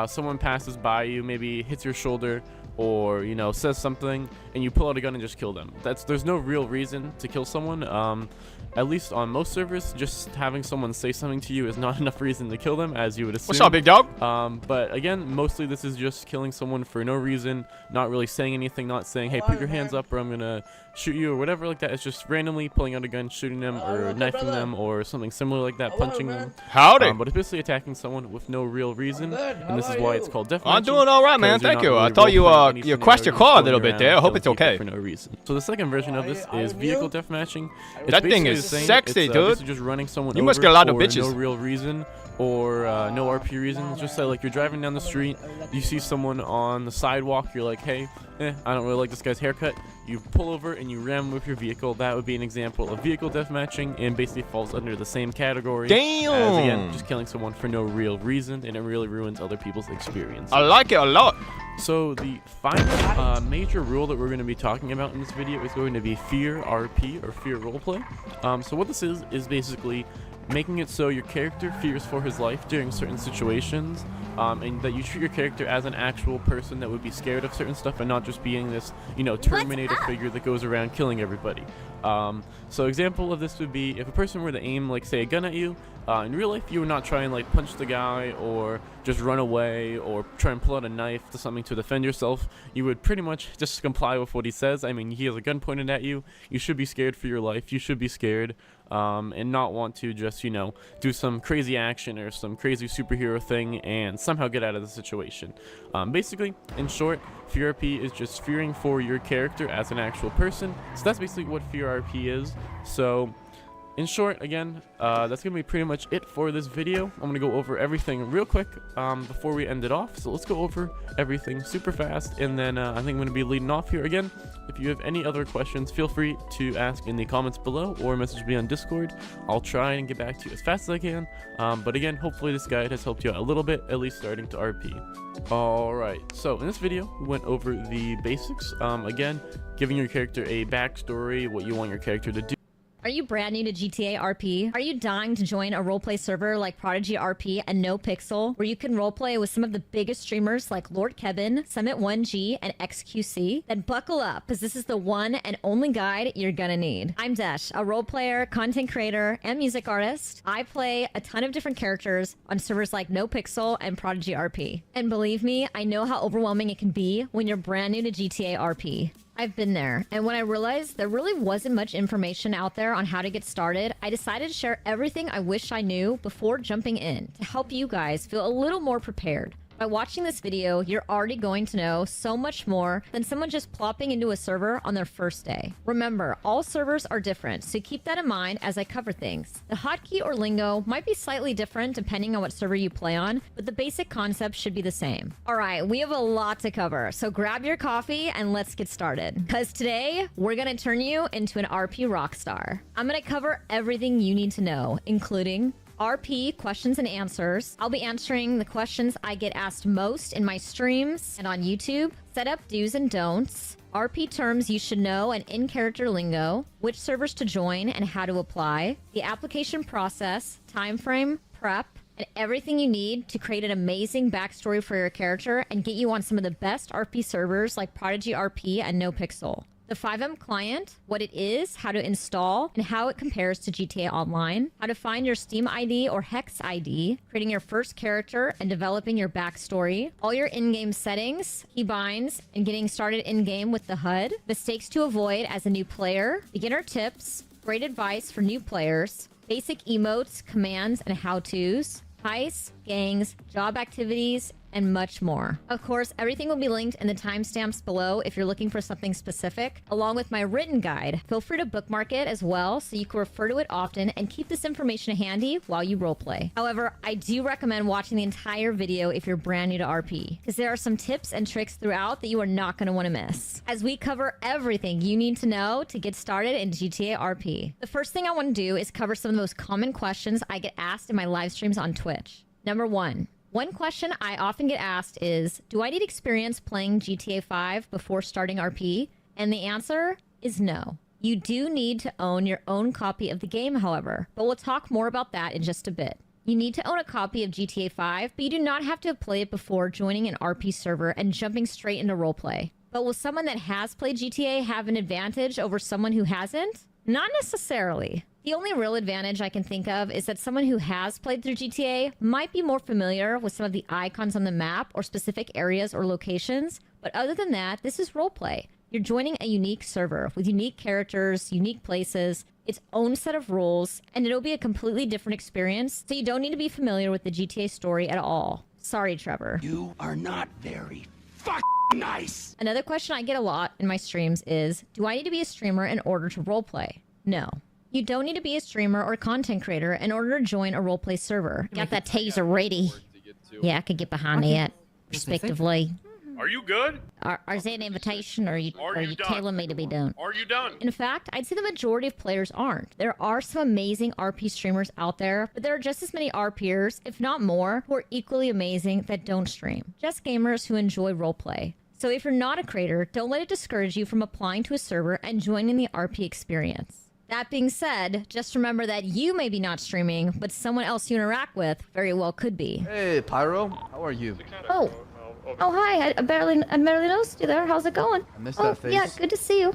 someone passes by you, maybe hits your shoulder, or you know, says something, and you pull out a gun and just kill them. There's no real reason to kill someone. At least on most servers, just having someone say something to you is not enough reason to kill them, as you would assume. What's up, big dog? But again, mostly this is just killing someone for no reason, not really saying anything, not saying, hey, put your hands up or I'm gonna shoot you or whatever like that. It's just randomly pulling out a gun, shooting them, or knifing them, or something similar like that, punching them. Howdy. But it's basically attacking someone with no real reason, and this is why it's called deathmatching. I'm doing all right, man. Thank you. I thought you crashed your car a little bit there. I hope it's okay. For no reason. So the second version of this is vehicle deathmatching. That thing is sexy, dude. Just running someone you over must get a lot of for bitches. no real reason or no RP reason. Let's just say like you're driving down the street, you see someone on the sidewalk, you're like, hey, I don't really like this guy's haircut. You pull over and you ram with your vehicle. That would be an example of vehicle deathmatching, and basically falls under the same category as, again, just killing someone for no real reason, and it really ruins other people's experience. I like it a lot. So the final major rule that we're going to be talking about in this video is going to be fear RP, or fear roleplay. So what this is basically making it so your character fears for his life during certain situations, and that you treat your character as an actual person that would be scared of certain stuff and not just being this, you know, Terminator figure that goes around killing everybody. So example of this would be if a person were to aim, like, say, a gun at you, in real life you would not try and like punch the guy or just run away or try and pull out a knife to something to defend yourself. You would pretty much just comply with what he says. I mean, he has a gun pointed at you. You should be scared for your life. You should be scared, and not want to just, you know, do some crazy action or some crazy superhero thing and somehow get out of the situation. Basically, in short, fear RP is just fearing for your character as an actual person. So that's basically what fear RP is. So in short, again, that's going to be pretty much it for this video. I'm going to go over everything real quick before we end it off. So let's go over everything super fast, and then I think I'm going to be leading off here. Again, if you have any other questions, feel free to ask in the comments below or message me on Discord. I'll try and get back to you as fast as I can. But again, hopefully this guide has helped you out a little bit, at least starting to RP. Alright, so in this video, we went over the basics. Again, giving your character a backstory, what you want your character to do. Are you brand new to GTA RP? Are you dying to join a roleplay server like Prodigy RP and NoPixel, where you can roleplay with some of the biggest streamers like Lord Kevin, Summit1G, and XQC? Then buckle up, because this is the one and only guide you're gonna need. I'm Desh, a role player, content creator, and music artist. I play a ton of different characters on servers like NoPixel and Prodigy RP. And believe me, I know how overwhelming it can be when you're brand new to GTA RP. I've been there, and when I realized there really wasn't much information out there on how to get started, I decided to share everything I wish I knew before jumping in to help you guys feel a little more prepared. By watching this video, you're already going to know so much more than someone just plopping into a server on their first day. Remember, all servers are different, so keep that in mind as I cover things. The hotkey or lingo might be slightly different depending on what server you play on, but the basic concept should be the same. Alright, we have a lot to cover, so grab your coffee and let's get started. Because today, we're gonna turn you into an RP rockstar. I'm gonna cover everything you need to know, including RP questions and answers. I'll be answering the questions I get asked most in my streams and on YouTube. Setup do's and don'ts. RP terms you should know and in-character lingo. Which servers to join and how to apply. The application process, time frame, prep, and everything you need to create an amazing backstory for your character and get you on some of the best RP servers like Prodigy RP and NoPixel. The 5M client, what it is, how to install, and how it compares to GTA Online, how to find your Steam ID or Hex ID, creating your first character and developing your backstory, all your in-game settings, keybinds, and getting started in-game with the HUD, mistakes to avoid as a new player, beginner tips, great advice for new players, basic emotes, commands, and how-tos, heists, gangs, job activities, and much more. Of course, everything will be linked in the timestamps below if you're looking for something specific, along with my written guide. Feel free to bookmark it as well so you can refer to it often and keep this information handy while you roleplay. However, I do recommend watching the entire video if you're brand new to RP, because there are some tips and tricks throughout that you are not going to want to miss, as we cover everything you need to know to get started in GTA RP. The first thing I want to do is cover some of the most common questions I get asked in my live streams on Twitch. Number one question I often get asked is, do I need experience playing GTA 5 before starting RP? And the answer is no. You do need to own your own copy of the game, however, but we'll talk more about that in just a bit. You need to own a copy of GTA 5, but you do not have to play it before joining an RP server and jumping straight into roleplay. But will someone that has played GTA have an advantage over someone who hasn't? Not necessarily. The only real advantage I can think of is that someone who has played through GTA might be more familiar with some of the icons on the map or specific areas or locations, but other than that, this is roleplay. You're joining a unique server with unique characters, unique places, its own set of rules, and it'll be a completely different experience, so you don't need to be familiar with the GTA story at all. Sorry, Trevor. You are not very nice. Another question I get a lot in my streams is, do I need to be a streamer in order to roleplay? No. You don't need to be a streamer or content creator in order to join a roleplay server. Got that taser ready. Yeah, I could get behind that, respectively. Are you good? Is that an invitation, or are you done? telling me to be done? Are you done? In fact, I'd say the majority of players aren't. There are some amazing RP streamers out there, but there are just as many RPers, if not more, who are equally amazing that don't stream. Just gamers who enjoy roleplay. So if you're not a creator, don't let it discourage you from applying to a server and joining the RP experience. That being said, just remember that you may be not streaming, but someone else you interact with very well could be. Hey, Pyro. How are you? Oh, hi. I barely noticed you there. How's it going? I missed that face. Yeah, good to see you.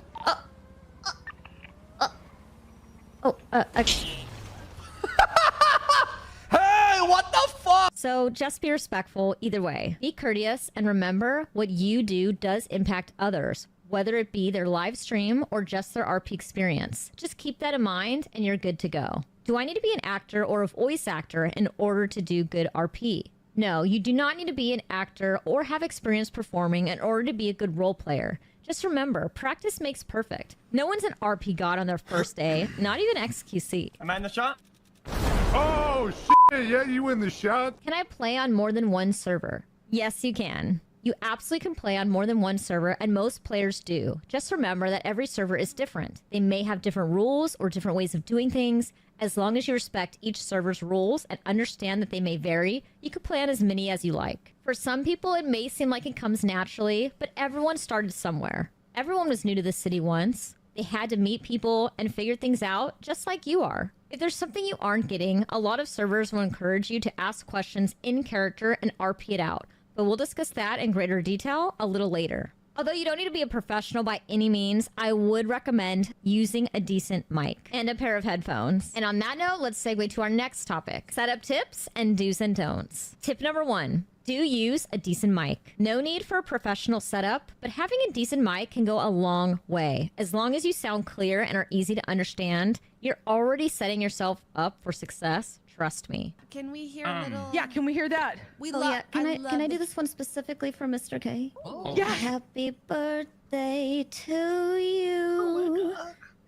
Hey, what the fuck? So just be respectful either way. Be courteous and remember what you do does impact others, whether it be their live stream or just their RP experience. Just keep that in mind and you're good to go. Do I need to be an actor or a voice actor in order to do good RP? No, you do not need to be an actor or have experience performing in order to be a good role player. Just remember, practice makes perfect. No one's an RP god on their first day, not even XQC. Am I in the shot? Oh, shit. Yeah, you win the shot. Can I play on more than one server? Yes, you can. You absolutely can play on more than one server, and most players do. Just remember that every server is different. They may have different rules or different ways of doing things. As long as you respect each server's rules and understand that they may vary, you can play on as many as you like. For some people, it may seem like it comes naturally, but everyone started somewhere. Everyone was new to the city once. They had to meet people and figure things out just like you are. If there's something you aren't getting, a lot of servers will encourage you to ask questions in character and RP it out. But we'll discuss that in greater detail a little later. Although you don't need to be a professional by any means, I would recommend using a decent mic and a pair of headphones. And on that note, let's segue to our next topic, setup tips and do's and don'ts. Tip number 1. Do use a decent mic. No need for a professional setup, but having a decent mic can go a long way. As long as you sound clear and are easy to understand, you're already setting yourself up for success. Trust me. Can we hear a little? Yeah, can we hear that? We Oh love. yeah, can I do this one specifically for Mr. K? Oh. Yeah. Happy birthday to you.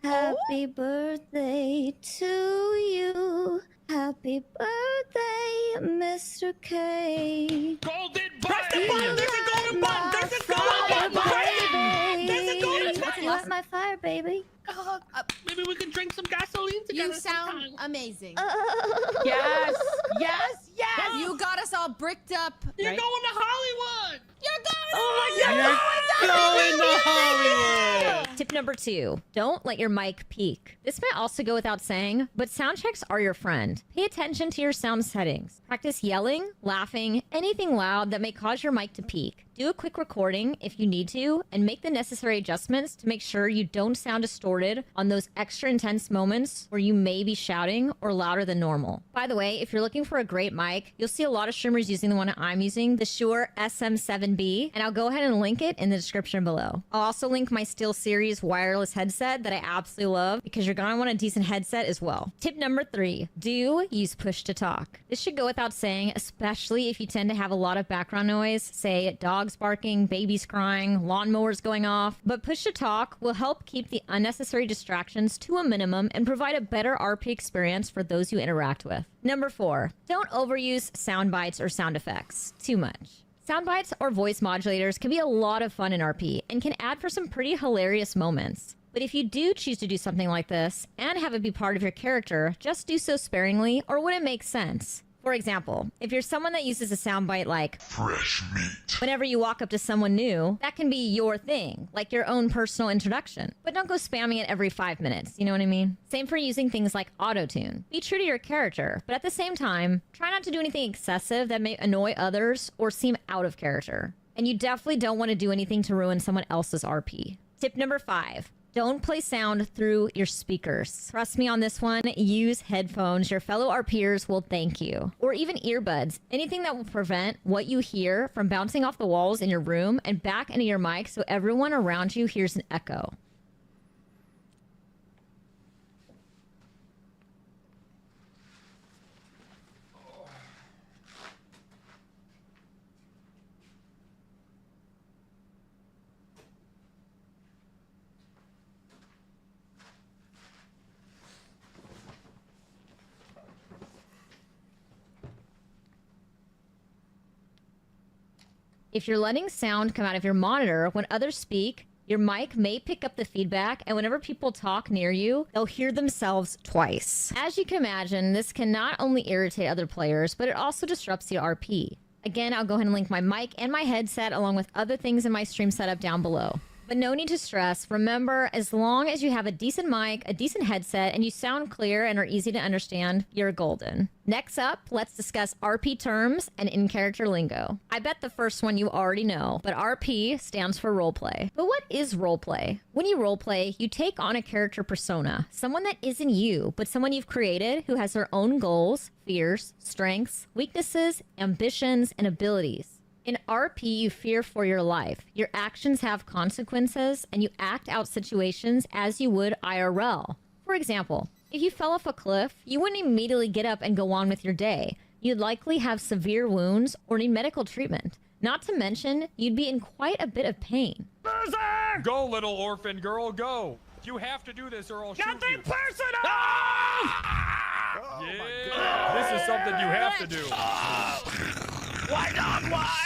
Happy birthday to you. Happy birthday, Mr. K. Golden Press the button! There's a golden button! There's a golden button! There's a golden button! You want my fire, baby? Maybe we can drink some gasoline together. You sound amazing. Yes! Yes! Yes! You got us all bricked up. You're right? going to Hollywood. You're going. Oh my God! Going to Hollywood. Tip number 2, don't let your mic peak. This might also go without saying, but sound checks are your friend. Pay attention to your sound settings. Practice yelling, laughing, anything loud that may cause your mic to peak. Do a quick recording if you need to, and make the necessary adjustments to make sure you don't sound distorted on those extra intense moments where you may be shouting or louder than normal. By the way, if you're looking for a great mic, mic, you'll see a lot of streamers using the one I'm using, the Shure SM7B, and I'll go ahead and link it in the description below. I'll also link my SteelSeries wireless headset that I absolutely love because you're gonna want a decent headset as well. Tip number 3, do use push to talk. This should go without saying, especially if you tend to have a lot of background noise, say dogs barking, babies crying, lawnmowers going off, but push to talk will help keep the unnecessary distractions to a minimum and provide a better RP experience for those you interact with. Number 4, don't overuse sound bites or sound effects too much. Sound bites or voice modulators can be a lot of fun in RP and can add for some pretty hilarious moments. But if you do choose to do something like this and have it be part of your character, just do so sparingly or when it makes sense. For example, if you're someone that uses a soundbite like fresh meat whenever you walk up to someone new, that can be your thing, like your own personal introduction. But don't go spamming it every 5 minutes, you know what I mean? Same for using things like auto-tune. Be true to your character, but at the same time, try not to do anything excessive that may annoy others or seem out of character. And you definitely don't want to do anything to ruin someone else's RP. Tip number 5. Don't play sound through your speakers. Trust me on this one, use headphones. Your fellow RPers will thank you. Or even earbuds. Anything that will prevent what you hear from bouncing off the walls in your room and back into your mic so everyone around you hears an echo. If you're letting sound come out of your monitor when others speak, your mic may pick up the feedback, and whenever people talk near you, they'll hear themselves twice. As you can imagine, this can not only irritate other players, but it also disrupts the RP. Again, I'll go ahead and link my mic and my headset along with other things in my stream setup down below. But no need to stress. Remember, as long as you have a decent mic, a decent headset, and you sound clear and are easy to understand, you're golden. Next up, let's discuss RP terms and in-character lingo. I bet the first one you already know, but RP stands for roleplay. But what is roleplay? When you roleplay, you take on a character persona, someone that isn't you, but someone you've created who has their own goals, fears, strengths, weaknesses, ambitions, and abilities. In RP, you fear for your life. Your actions have consequences, and you act out situations as you would IRL. For example, if you fell off a cliff, you wouldn't immediately get up and go on with your day. You'd likely have severe wounds or need medical treatment. Not to mention, you'd be in quite a bit of pain. Go, little orphan girl, go! You have to do this or I'll shoot you. Nothing personal! Oh, yeah, this is something you have to do. Why not? Why?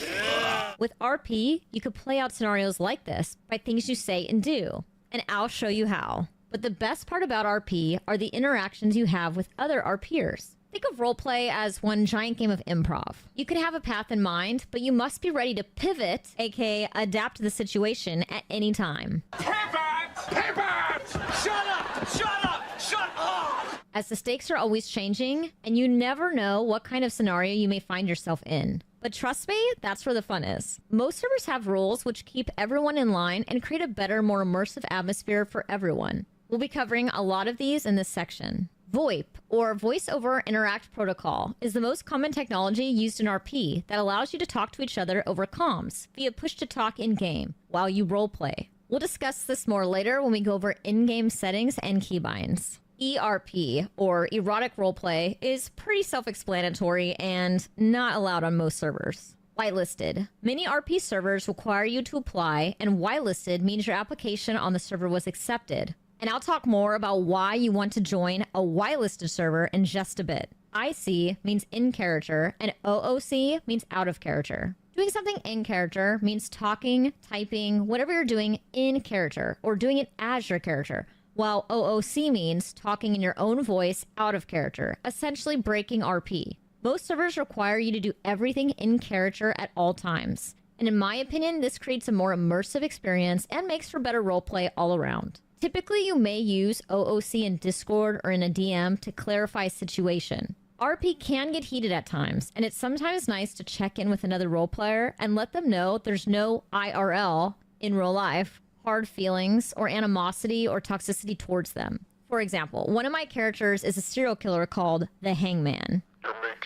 Yeah. With RP, you could play out scenarios like this by things you say and do, and I'll show you how. But the best part about RP are the interactions you have with other RPers. Think of roleplay as one giant game of improv. You can have a path in mind, but you must be ready to pivot, aka adapt to the situation at any time. Pivot! Pivot! Shut up! Shut up! Shut up! As the stakes are always changing, and you never know what kind of scenario you may find yourself in. But trust me, that's where the fun is. Most servers have rules which keep everyone in line and create a better, more immersive atmosphere for everyone. We'll be covering a lot of these in this section. VoIP, or Voice over Interact Protocol, is the most common technology used in RP that allows you to talk to each other over comms via push-to-talk in-game while you roleplay. We'll discuss this more later when we go over in-game settings and keybinds. ERP, or Erotic Roleplay, is pretty self-explanatory and not allowed on most servers. Whitelisted. Many RP servers require you to apply, and whitelisted means your application on the server was accepted. And I'll talk more about why you want to join a whitelisted server in just a bit. IC means in character, and OOC means out of character. Doing something in character means talking, typing, whatever you're doing in character, or doing it as your character. While OOC means talking in your own voice out of character, essentially breaking RP. Most servers require you to do everything in character at all times. And in my opinion, this creates a more immersive experience and makes for better roleplay all around. Typically, you may use OOC in Discord or in a DM to clarify a situation. RP can get heated at times, and it's sometimes nice to check in with another roleplayer and let them know there's no IRL, in real life, hard feelings or animosity or toxicity towards them. For example, one of my characters is a serial killer called the Hangman. You're making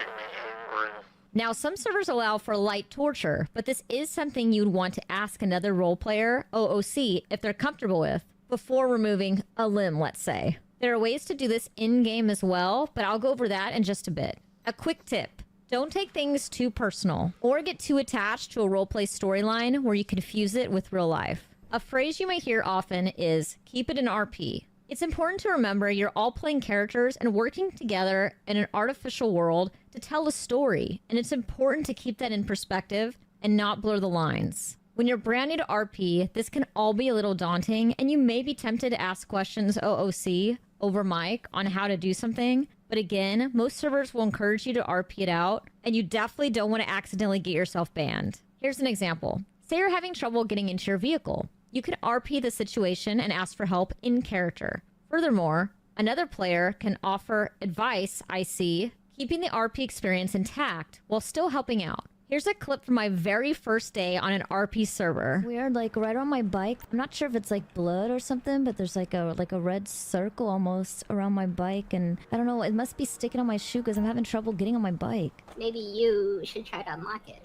Now, some servers allow for light torture, but this is something you'd want to ask another role player, OOC, if they're comfortable with, before removing a limb, let's say. There are ways to do this in-game as well, but I'll go over that in just a bit. A quick tip. Don't take things too personal, or get too attached to a roleplay storyline where you confuse it with real life. A phrase you may hear often is, keep it in RP. It's important to remember you're all playing characters and working together in an artificial world to tell a story, and it's important to keep that in perspective and not blur the lines. When you're brand new to RP, this can all be a little daunting, and you may be tempted to ask questions OOC over mic on how to do something, but again, most servers will encourage you to RP it out, and you definitely don't want to accidentally get yourself banned. Here's an example. Say you're having trouble getting into your vehicle. You can RP the situation and ask for help in character. Furthermore, another player can offer advice, IC, keeping the RP experience intact while still helping out. Here's a clip from my very first day on an RP server. Weird, like right on my bike. I'm not sure if it's like blood or something, but there's like a red circle almost around my bike, and I don't know, it must be sticking on my shoe because I'm having trouble getting on my bike. Maybe you should try to unlock it.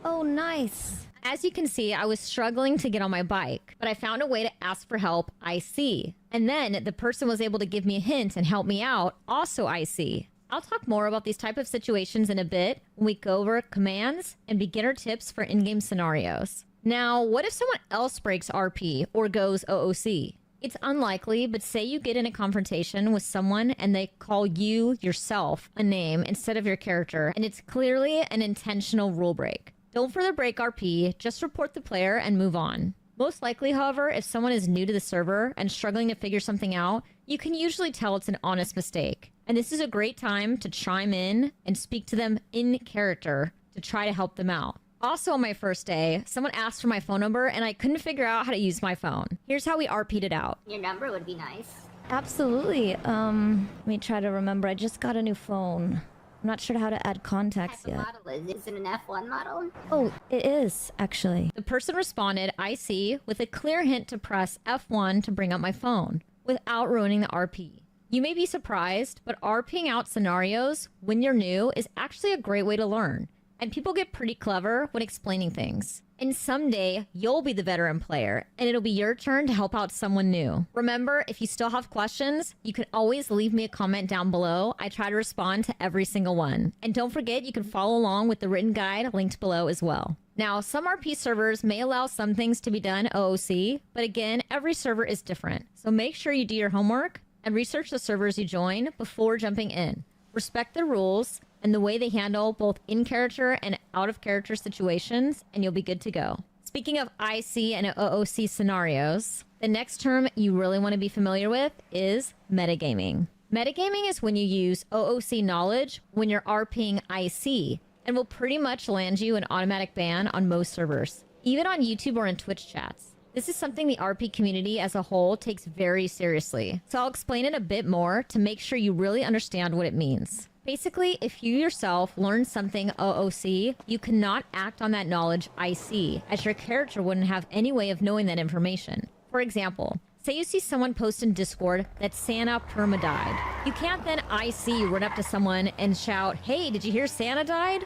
Oh, nice. As you can see, I was struggling to get on my bike, but I found a way to ask for help, IC. And then the person was able to give me a hint and help me out, also IC. I'll talk more about these type of situations in a bit when we go over commands and beginner tips for in-game scenarios. Now, what if someone else breaks RP or goes OOC? It's unlikely, but say you get in a confrontation with someone and they call you, yourself, a name instead of your character, and it's clearly an intentional rule break. Don't further break RP, just report the player and move on. Most likely, however, if someone is new to the server and struggling to figure something out, you can usually tell it's an honest mistake. And this is a great time to chime in and speak to them in character to try to help them out. Also on my first day, someone asked for my phone number and I couldn't figure out how to use my phone. Here's how we RP'd it out. Your number would be nice. Absolutely. Let me try to remember. I just got a new phone. I'm not sure how to add contacts yet. What model is it? Is it an F1 model? Oh, it is, actually. The person responded, IC, with a clear hint to press F1 to bring up my phone, without ruining the RP. You may be surprised, but RPing out scenarios when you're new is actually a great way to learn, and people get pretty clever when explaining things. And someday, you'll be the veteran player, and it'll be your turn to help out someone new. Remember, if you still have questions, you can always leave me a comment down below. I try to respond to every single one. And don't forget, you can follow along with the written guide linked below as well. Now, some RP servers may allow some things to be done OOC, but again, every server is different. So make sure you do your homework and research the servers you join before jumping in. Respect the rules and the way they handle both in-character and out-of-character situations, and you'll be good to go. Speaking of IC and OOC scenarios, the next term you really want to be familiar with is metagaming. Metagaming is when you use OOC knowledge when you're RPing IC, and will pretty much land you an automatic ban on most servers, even on YouTube or in Twitch chats. This is something the RP community as a whole takes very seriously, so I'll explain it a bit more to make sure you really understand what it means. Basically, if you yourself learn something OOC, you cannot act on that knowledge IC, as your character wouldn't have any way of knowing that information. For example, say you see someone post in Discord that Santa perma died. You can't then IC run up to someone and shout, "Hey, did you hear Santa died?"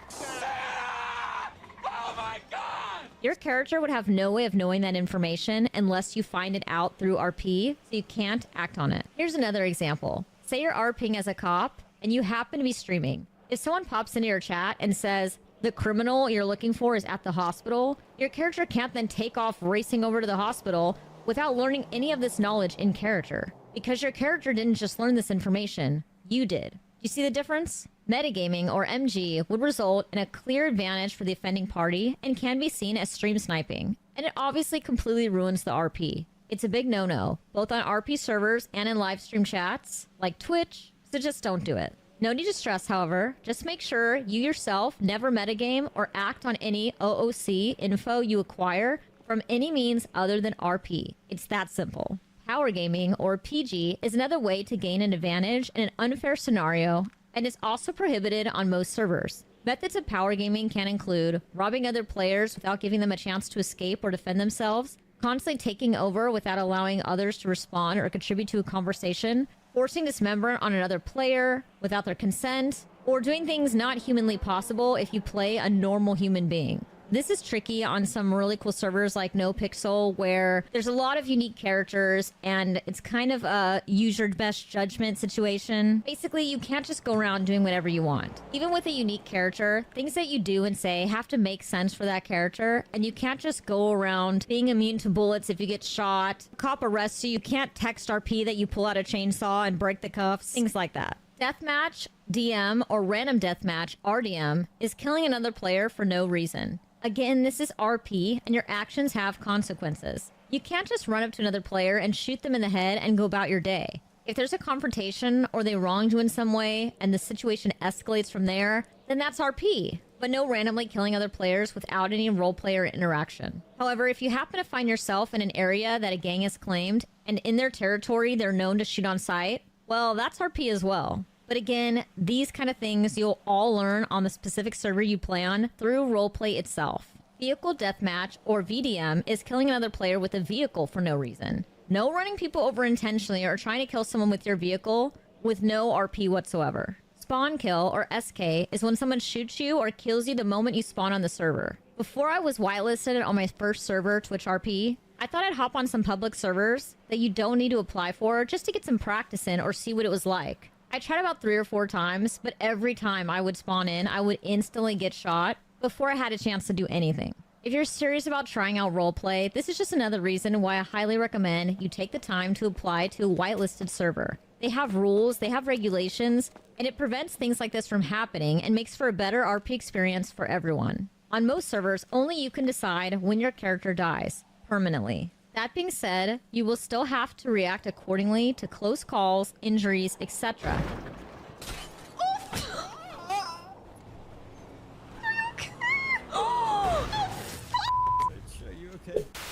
Oh my god! Your character would have no way of knowing that information unless you find it out through RP, so you can't act on it. Here's another example. Say you're RPing as a cop, and you happen to be streaming. If someone pops into your chat and says, "The criminal you're looking for is at the hospital," your character can't then take off racing over to the hospital without learning any of this knowledge in character. Because your character didn't just learn this information, you did. You see the difference? Metagaming, or MG, would result in a clear advantage for the offending party and can be seen as stream sniping. And it obviously completely ruins the RP. It's a big no-no, both on RP servers and in live stream chats, like Twitch, so just don't do it. No need to stress, however. Just make sure you yourself never metagame or act on any OOC info you acquire from any means other than RP. It's that simple. Power gaming, or PG, is another way to gain an advantage in an unfair scenario and is also prohibited on most servers. Methods of power gaming can include robbing other players without giving them a chance to escape or defend themselves, constantly taking over without allowing others to respond or contribute to a conversation, forcing dismemberment on another player without their consent, or doing things not humanly possible if you play a normal human being. This is tricky on some really cool servers like NoPixel, where there's a lot of unique characters and it's kind of a use your best judgment situation. Basically, you can't just go around doing whatever you want. Even with a unique character, things that you do and say have to make sense for that character, and you can't just go around being immune to bullets if you get shot. A cop arrests you, you can't text RP that you pull out a chainsaw and break the cuffs, things like that. Deathmatch, DM, or random deathmatch, RDM, is killing another player for no reason. Again, this is RP, and your actions have consequences. You can't just run up to another player and shoot them in the head and go about your day. If there's a confrontation or they wronged you in some way and the situation escalates from there, then that's RP, but no randomly killing other players without any roleplay or interaction. However, if you happen to find yourself in an area that a gang has claimed, and in their territory they're known to shoot on sight, well, that's RP as well. But again, these kind of things you'll all learn on the specific server you play on through roleplay itself. Vehicle deathmatch, or VDM, is killing another player with a vehicle for no reason. No running people over intentionally or trying to kill someone with your vehicle with no RP whatsoever. Spawn kill, or SK, is when someone shoots you or kills you the moment you spawn on the server. Before I was whitelisted on my first server, Twitch RP, I thought I'd hop on some public servers that you don't need to apply for just to get some practice in or see what it was like. I tried about 3 or 4 times, but every time I would spawn in, I would instantly get shot before I had a chance to do anything. If you're serious about trying out roleplay, this is just another reason why I highly recommend you take the time to apply to a whitelisted server. They have rules, they have regulations, and it prevents things like this from happening and makes for a better RP experience for everyone. On most servers, only you can decide when your character dies, permanently. That being said, you will still have to react accordingly to close calls, injuries, etc.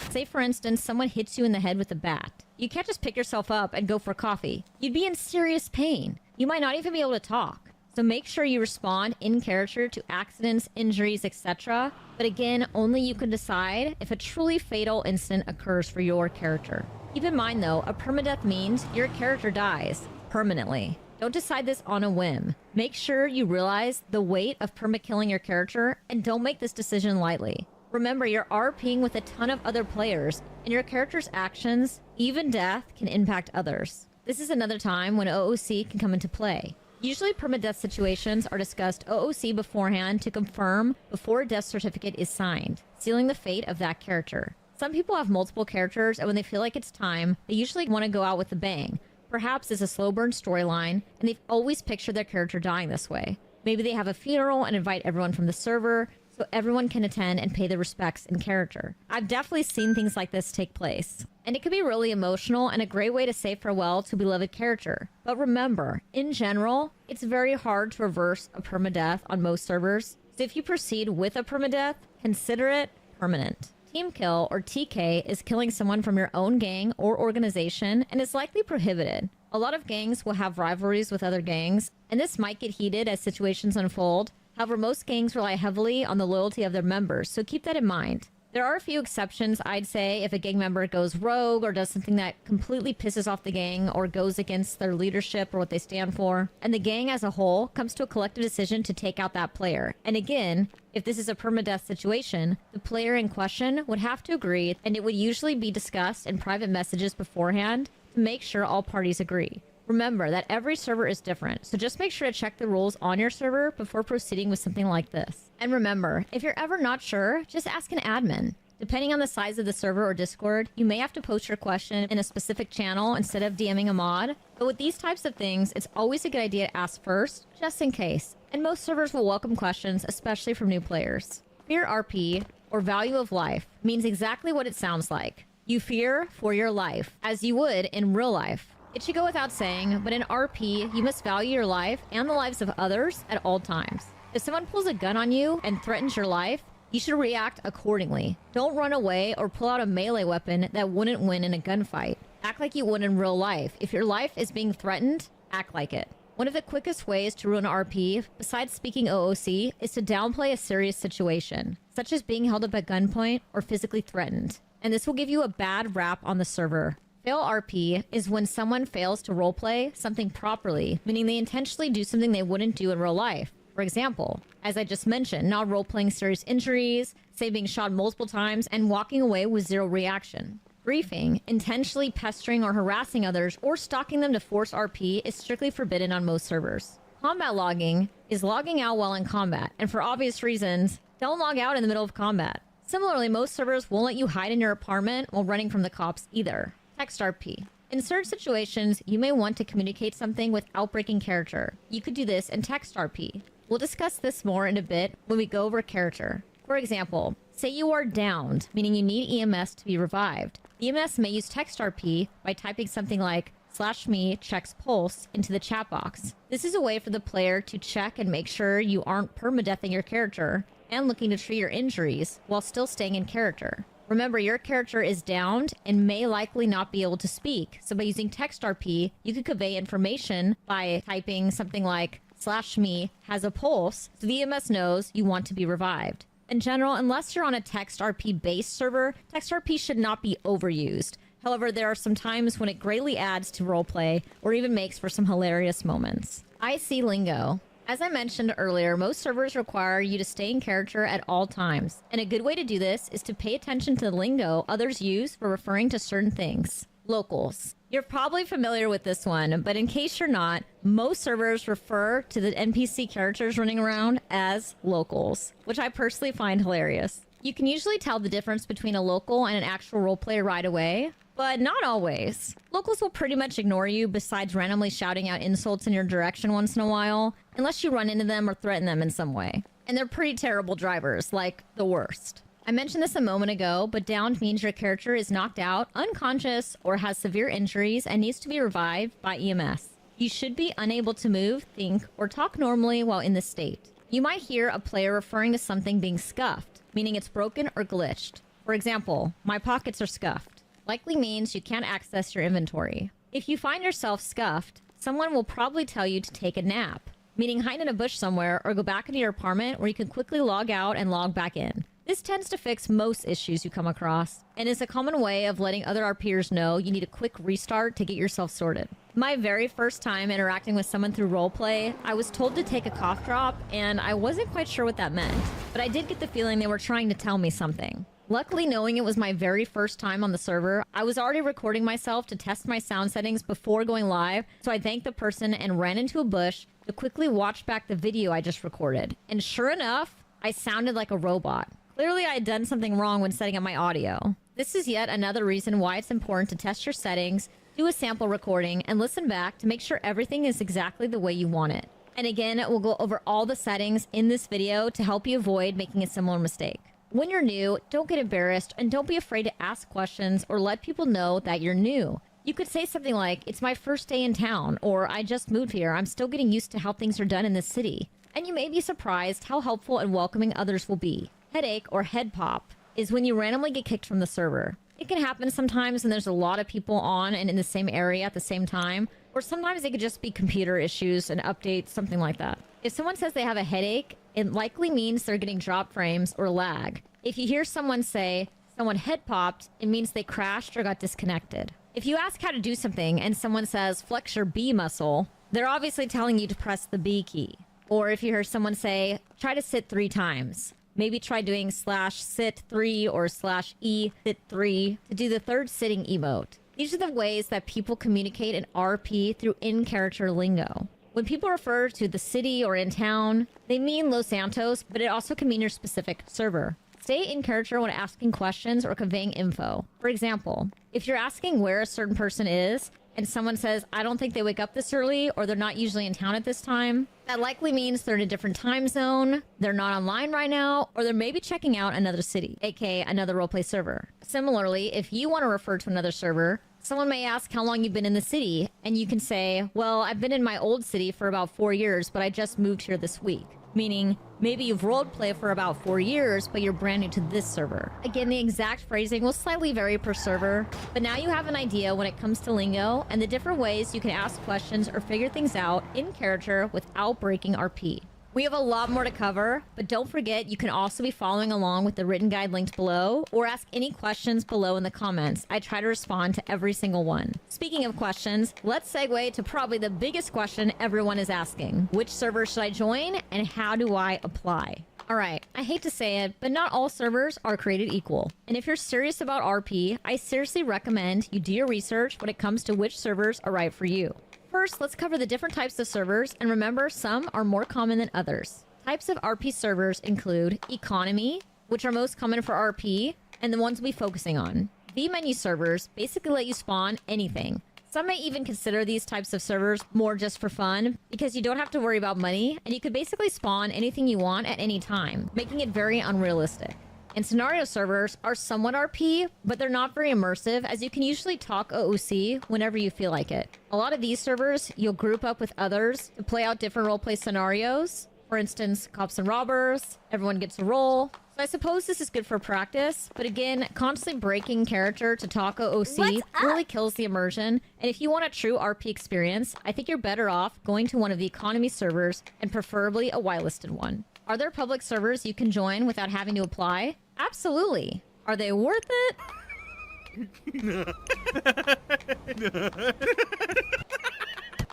Say, for instance, someone hits you in the head with a bat. You can't just pick yourself up and go for coffee. You'd be in serious pain. You might not even be able to talk. So make sure you respond in character to accidents, injuries, etc. But again, only you can decide if a truly fatal incident occurs for your character. Keep in mind though, a permadeath means your character dies permanently. Don't decide this on a whim. Make sure you realize the weight of perma-killing your character and don't make this decision lightly. Remember, you're RPing with a ton of other players, and your character's actions, even death, can impact others. This is another time when OOC can come into play. Usually permadeath situations are discussed OOC beforehand to confirm before a death certificate is signed, sealing the fate of that character. Some people have multiple characters, and when they feel like it's time, they usually want to go out with a bang. Perhaps it's a slow burn storyline, and they've always pictured their character dying this way. Maybe they have a funeral and invite everyone from the server, so everyone can attend and pay their respects in character. I've definitely seen things like this take place, and it can be really emotional and a great way to say farewell to a beloved character. But remember, in general, it's very hard to reverse a permadeath on most servers, so if you proceed with a permadeath, consider it permanent. Team kill, or TK, is killing someone from your own gang or organization and is likely prohibited. A lot of gangs will have rivalries with other gangs, and this might get heated as situations unfold. However, most gangs rely heavily on the loyalty of their members, so keep that in mind. There are a few exceptions, I'd say, if a gang member goes rogue or does something that completely pisses off the gang or goes against their leadership or what they stand for, and the gang as a whole comes to a collective decision to take out that player. And again, if this is a permadeath situation, the player in question would have to agree, and it would usually be discussed in private messages beforehand to make sure all parties agree. Remember that every server is different, so just make sure to check the rules on your server before proceeding with something like this. And remember, if you're ever not sure, just ask an admin. Depending on the size of the server or Discord, you may have to post your question in a specific channel instead of DMing a mod. But with these types of things, it's always a good idea to ask first, just in case. And most servers will welcome questions, especially from new players. Fear RP, or value of life, means exactly what it sounds like. You fear for your life, as you would in real life. It should go without saying, but in RP, you must value your life and the lives of others at all times. If someone pulls a gun on you and threatens your life, you should react accordingly. Don't run away or pull out a melee weapon that wouldn't win in a gunfight. Act like you would in real life. If your life is being threatened, act like it. One of the quickest ways to ruin RP, besides speaking OOC, is to downplay a serious situation, such as being held up at gunpoint or physically threatened. And this will give you a bad rap on the server. Fail RP is when someone fails to roleplay something properly, meaning they intentionally do something they wouldn't do in real life. For example, as I just mentioned, not roleplaying serious injuries, say being shot multiple times, and walking away with zero reaction. Griefing, intentionally pestering or harassing others, or stalking them to force RP is strictly forbidden on most servers. Combat logging is logging out while in combat, and for obvious reasons, don't log out in the middle of combat. Similarly, most servers won't let you hide in your apartment while running from the cops either. Text RP. In certain situations, you may want to communicate something without breaking character. You could do this in text RP. We'll discuss this more in a bit when we go over character. For example, say you are downed, meaning you need EMS to be revived. EMS may use text RP by typing something like /me checks pulse into the chat box. This is a way for the player to check and make sure you aren't permadeathing your character and looking to treat your injuries while still staying in character. Remember, your character is downed and may likely not be able to speak, so by using text RP, you could convey information by typing something like /me has a pulse, so the EMS knows you want to be revived. In general, unless you're on a text RP based server, text RP should not be overused. However, there are some times when it greatly adds to roleplay or even makes for some hilarious moments. IC lingo. As I mentioned earlier, most servers require you to stay in character at all times, and a good way to do this is to pay attention to the lingo others use for referring to certain things. Locals. You're probably familiar with this one, but in case you're not, most servers refer to the NPC characters running around as locals, which I personally find hilarious. You can usually tell the difference between a local and an actual roleplayer right away, but not always. Locals will pretty much ignore you besides randomly shouting out insults in your direction once in a while, unless you run into them or threaten them in some way. And they're pretty terrible drivers, like the worst. I mentioned this a moment ago, but downed means your character is knocked out, unconscious, or has severe injuries and needs to be revived by EMS. You should be unable to move, think, or talk normally while in this state. You might hear a player referring to something being scuffed, meaning it's broken or glitched. For example, my pockets are scuffed. Likely means you can't access your inventory. If you find yourself scuffed, someone will probably tell you to take a nap, meaning hide in a bush somewhere or go back into your apartment where you can quickly log out and log back in. This tends to fix most issues you come across, and is a common way of letting other RPers know you need a quick restart to get yourself sorted. My very first time interacting with someone through roleplay, I was told to take a cough drop, and I wasn't quite sure what that meant, but I did get the feeling they were trying to tell me something. Luckily, knowing it was my very first time on the server, I was already recording myself to test my sound settings before going live, so I thanked the person and ran into a bush to quickly watch back the video I just recorded. And sure enough, I sounded like a robot. Clearly, I had done something wrong when setting up my audio. This is yet another reason why it's important to test your settings, do a sample recording, and listen back to make sure everything is exactly the way you want it. And again, we'll go over all the settings in this video to help you avoid making a similar mistake. When you're new, don't get embarrassed and don't be afraid to ask questions or let people know that you're new. You could say something like, "It's my first day in town," or "I just moved here, I'm still getting used to how things are done in this city." And you may be surprised how helpful and welcoming others will be. Headache or head pop is when you randomly get kicked from the server. It can happen sometimes when there's a lot of people on and in the same area at the same time, or sometimes it could just be computer issues and updates, something like that. If someone says they have a headache, it likely means they're getting drop frames or lag. If you hear someone say, "Someone head popped," it means they crashed or got disconnected. If you ask how to do something and someone says, "Flex your B muscle," they're obviously telling you to press the B key. Or if you hear someone say, "Try to sit 3 times," maybe try doing /sit3 or /e sit3 to do the 3rd sitting emote. These are the ways that people communicate in RP through in-character lingo. When people refer to the city or in town, they mean Los Santos, but it also can mean your specific server. Stay in character when asking questions or conveying info. For example, if you're asking where a certain person is, and someone says, "I don't think they wake up this early," or "They're not usually in town at this time," that likely means they're in a different time zone, they're not online right now, or they're maybe checking out another city, aka another roleplay server. Similarly, if you want to refer to another server, someone may ask how long you've been in the city, and you can say, "Well, I've been in my old city for about 4 years, but I just moved here this week." Meaning, maybe you've roleplay for about 4 years, but you're brand new to this server. Again, the exact phrasing will slightly vary per server, but now you have an idea when it comes to lingo and the different ways you can ask questions or figure things out in character without breaking RP. We have a lot more to cover, but don't forget you can also be following along with the written guide linked below or ask any questions below in the comments. I try to respond to every single one. Speaking of questions, let's segue to probably the biggest question everyone is asking. Which server should I join and how do I apply? Alright, I hate to say it, but not all servers are created equal. And if you're serious about RP, I seriously recommend you do your research when it comes to which servers are right for you. First, let's cover the different types of servers, and remember, some are more common than others. Types of RP servers include Economy, which are most common for RP, and the ones we'll be focusing on. V-menu servers basically let you spawn anything. Some may even consider these types of servers more just for fun, because you don't have to worry about money, and you could basically spawn anything you want at any time, making it very unrealistic. And scenario servers are somewhat RP, but they're not very immersive, as you can usually talk OOC whenever you feel like it. A lot of these servers, you'll group up with others to play out different roleplay scenarios. For instance, cops and robbers, everyone gets a role. So I suppose this is good for practice, but again, constantly breaking character to talk OOC really kills the immersion. And if you want a true RP experience, I think you're better off going to one of the economy servers, and preferably a whitelisted one. Are there public servers you can join without having to apply? Absolutely. Are they worth it?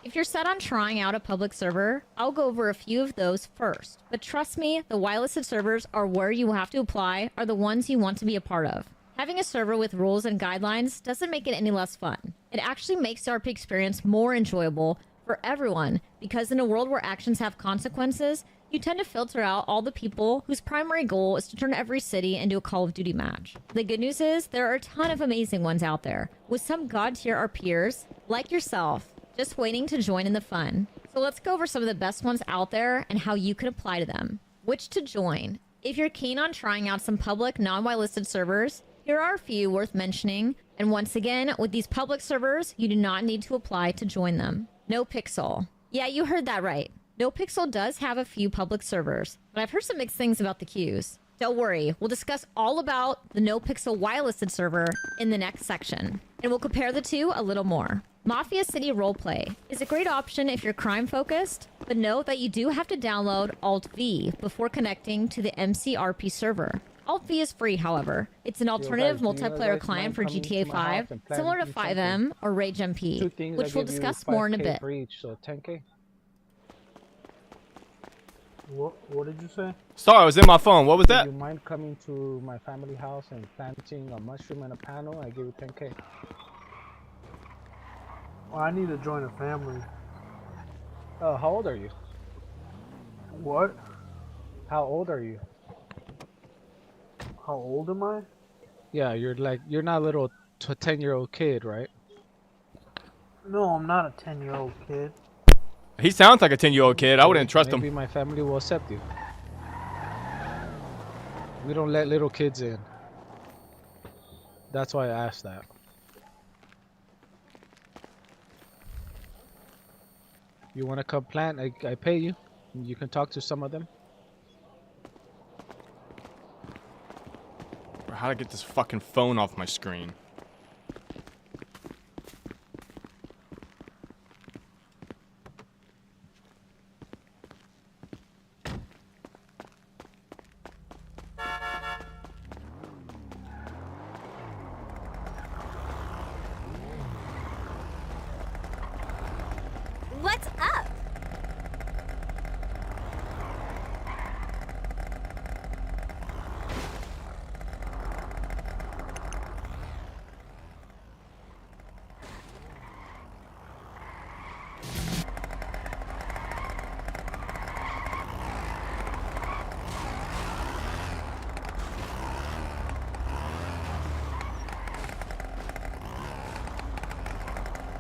If you're set on trying out a public server, I'll go over a few of those first. But trust me, the whitelisted servers are where you have to apply, are the ones you want to be a part of. Having a server with rules and guidelines doesn't make it any less fun. It actually makes the RP experience more enjoyable for everyone, because in a world where actions have consequences, you tend to filter out all the people whose primary goal is to turn every city into a Call of Duty match. The good news is, there are a ton of amazing ones out there, with some god-tier RPers, like yourself, just waiting to join in the fun. So let's go over some of the best ones out there and how you can apply to them. Which to join? If you're keen on trying out some public, non-whitelisted servers, here are a few worth mentioning, and once again, with these public servers, you do not need to apply to join them. NoPixel. Yeah, you heard that right. NoPixel does have a few public servers, but I've heard some mixed things about the queues. Don't worry, we'll discuss all about the NoPixel whitelisted server in the next section, and we'll compare the two a little more. Mafia City Roleplay is a great option if you're crime focused, but note that you do have to download Alt-V before connecting to the MCRP server. Alt-V is free, however. It's an alternative multiplayer client for GTA 5, similar to 5M or Rage MP, which we'll discuss more in a bit. For each, so 10K. What did you say? Sorry, I was in my phone. What was that? Do you mind coming to my family house and planting a mushroom and a panel? I give you 10K. Well, I need to join a family. How old are you? What? How old are you? How old am I? Yeah, you're not a little 10-year-old kid, right? No, I'm not a 10-year-old kid. He sounds like a 10-year-old kid. I wouldn't trust him. Maybe my family will accept you. We don't let little kids in. That's why I asked that. You want to come plant? I pay you. You can talk to some of them. How to get this fucking phone off my screen? What's up?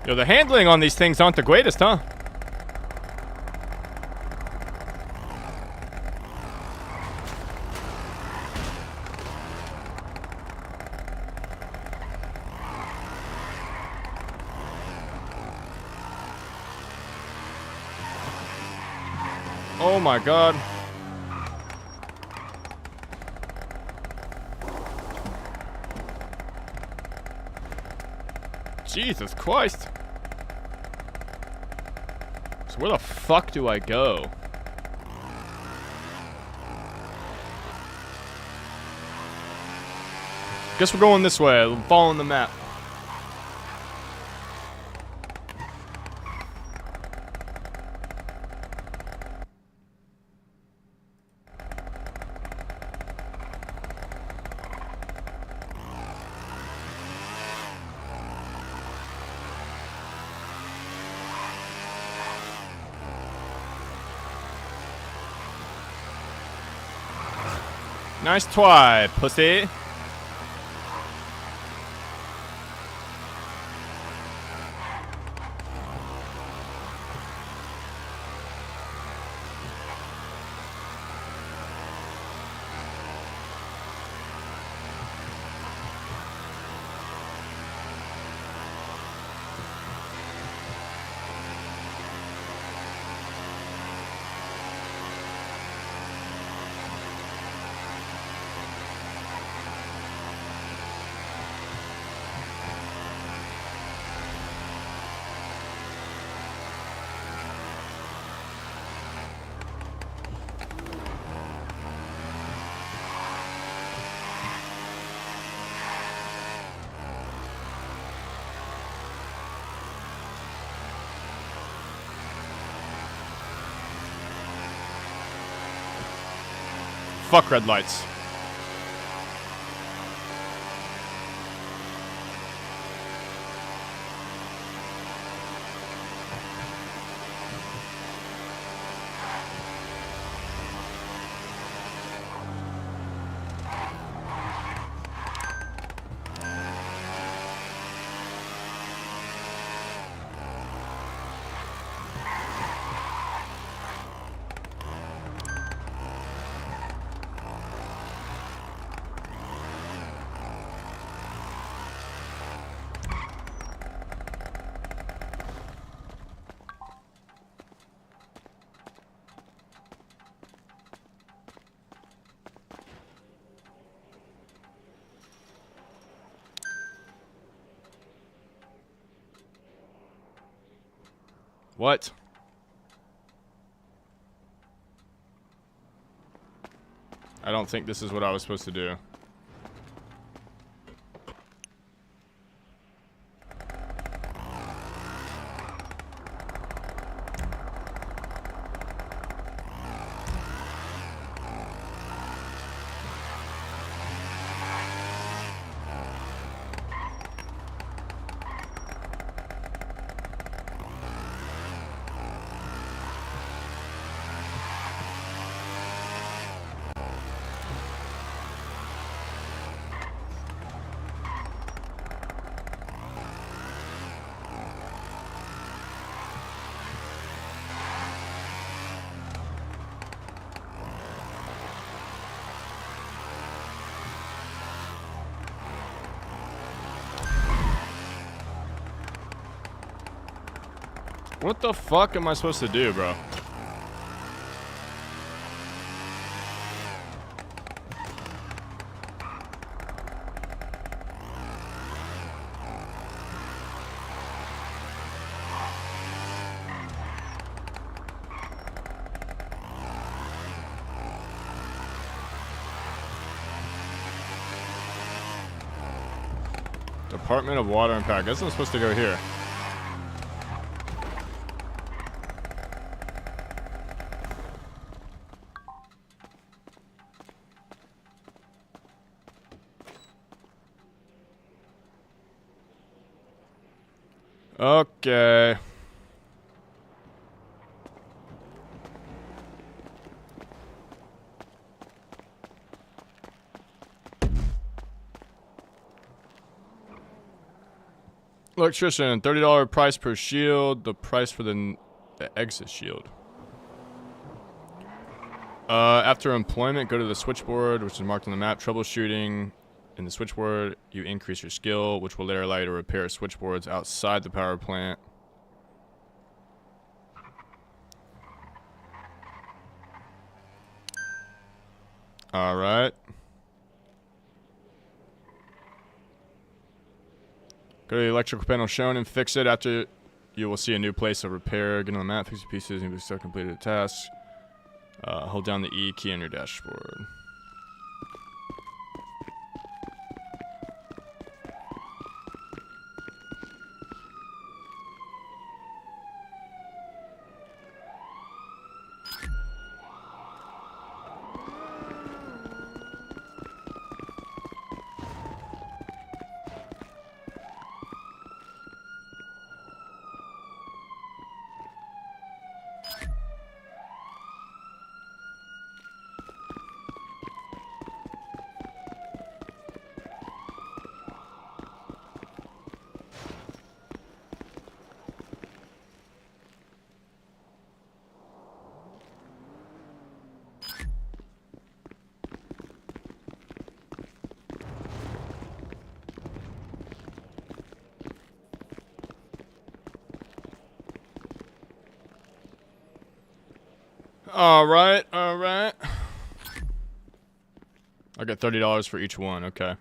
Yo, the handling on these things aren't the greatest, huh? Oh my god. Jesus Christ. So where the fuck do I go? Guess we're going this way. I'm following the map. Nice try, pussy. Fuck red lights. What? I don't think this is what I was supposed to do. What the fuck am I supposed to do, bro? Department of Water and Power. I guess I'm supposed to go here. Okay. Electrician, $30 price per shield. The price for the exit shield. After employment, go to the switchboard, which is marked on the map. Troubleshooting. In the switchboard, you increase your skill, which will later allow you to repair switchboards outside the power plant. Alright. Go to the electrical panel shown and fix it. After, you will see a new place of repair. Get on the map, fix your pieces, and start completed the task. Hold down the E key on your dashboard. Alright, alright. I got $30 for each one, okay.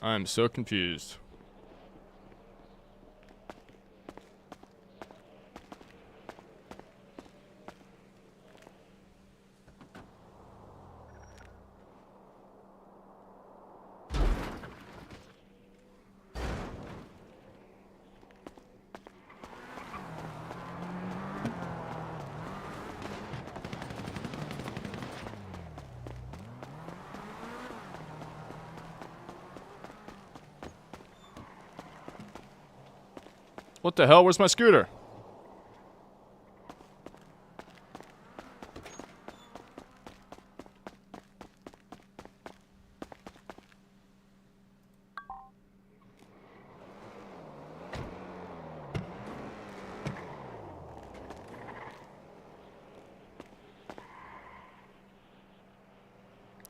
I am so confused. What the hell? Where's my scooter?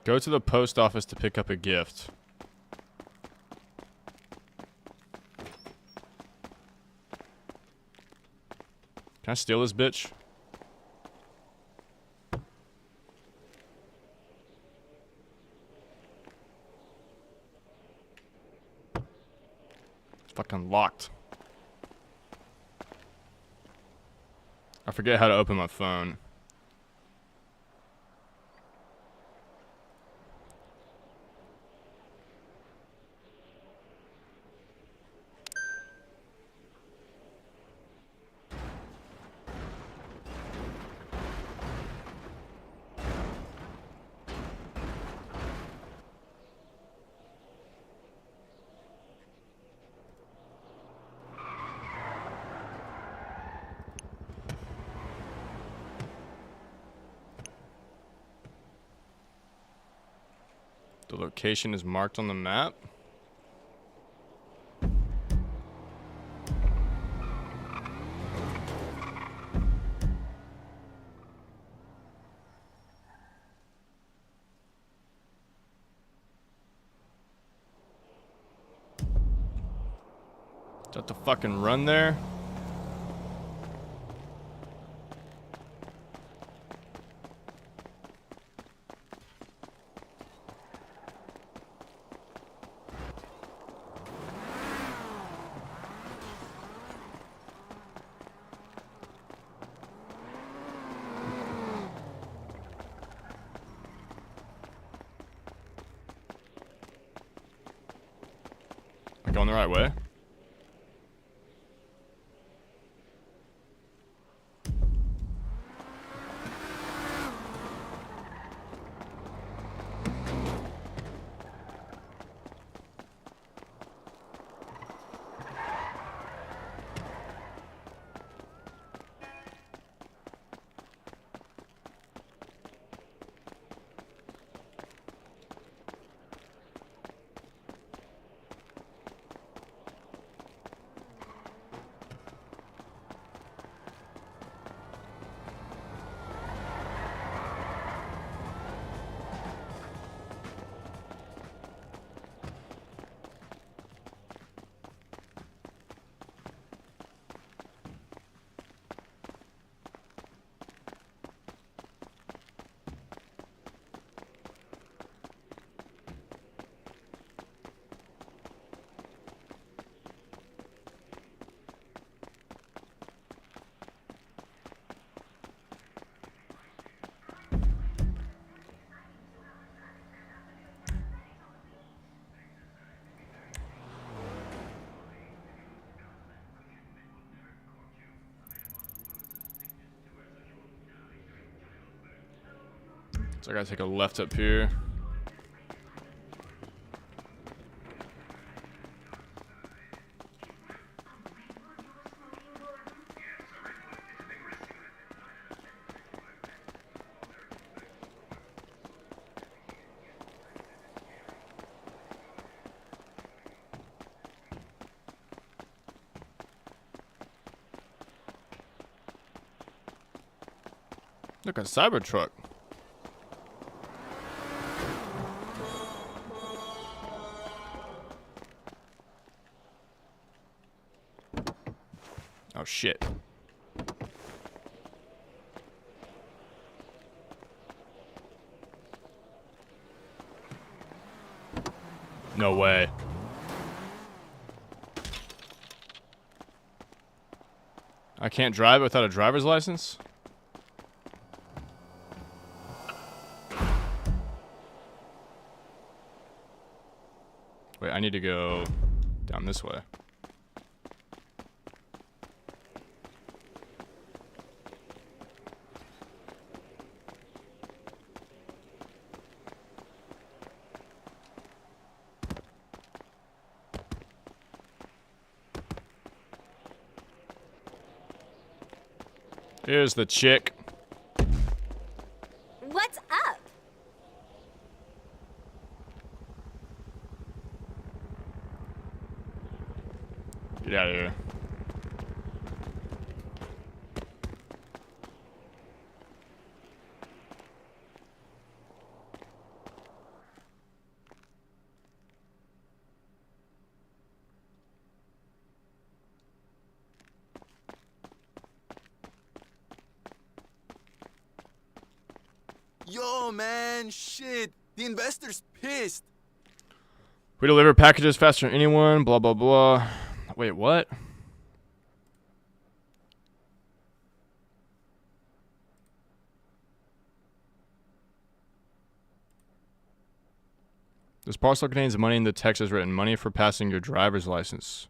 Go to the post office to pick up a gift. Can I steal this bitch? It's fucking locked. I forget how to open my phone. The location is marked on the map. Is that the fucking run there? Am I going the right way? So I gotta take a left up here. Look, a Cybertruck. Oh shit. No way. I can't drive without a driver's license? Wait, I need to go down this way. Here's the chick. What's up? Get out of here. Yo, man, shit. The investor's pissed. We deliver packages faster than anyone, blah, blah, blah. Wait, what? This parcel contains money in the text is written. Money for passing your driver's license.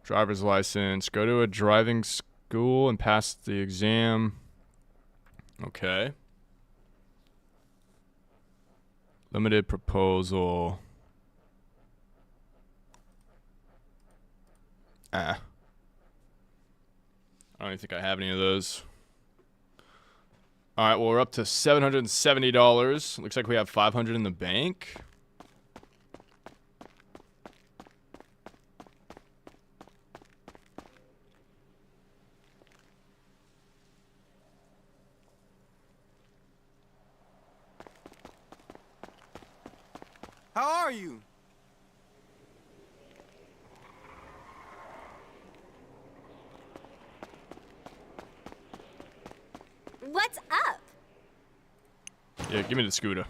Driver's license. Go to a driving school and pass the exam. Okay. Limited proposal. I don't even think I have any of those. Alright, well, we're up to $770. Looks like we have $500 in the bank. How are you? What's up? Yeah, give me the scooter.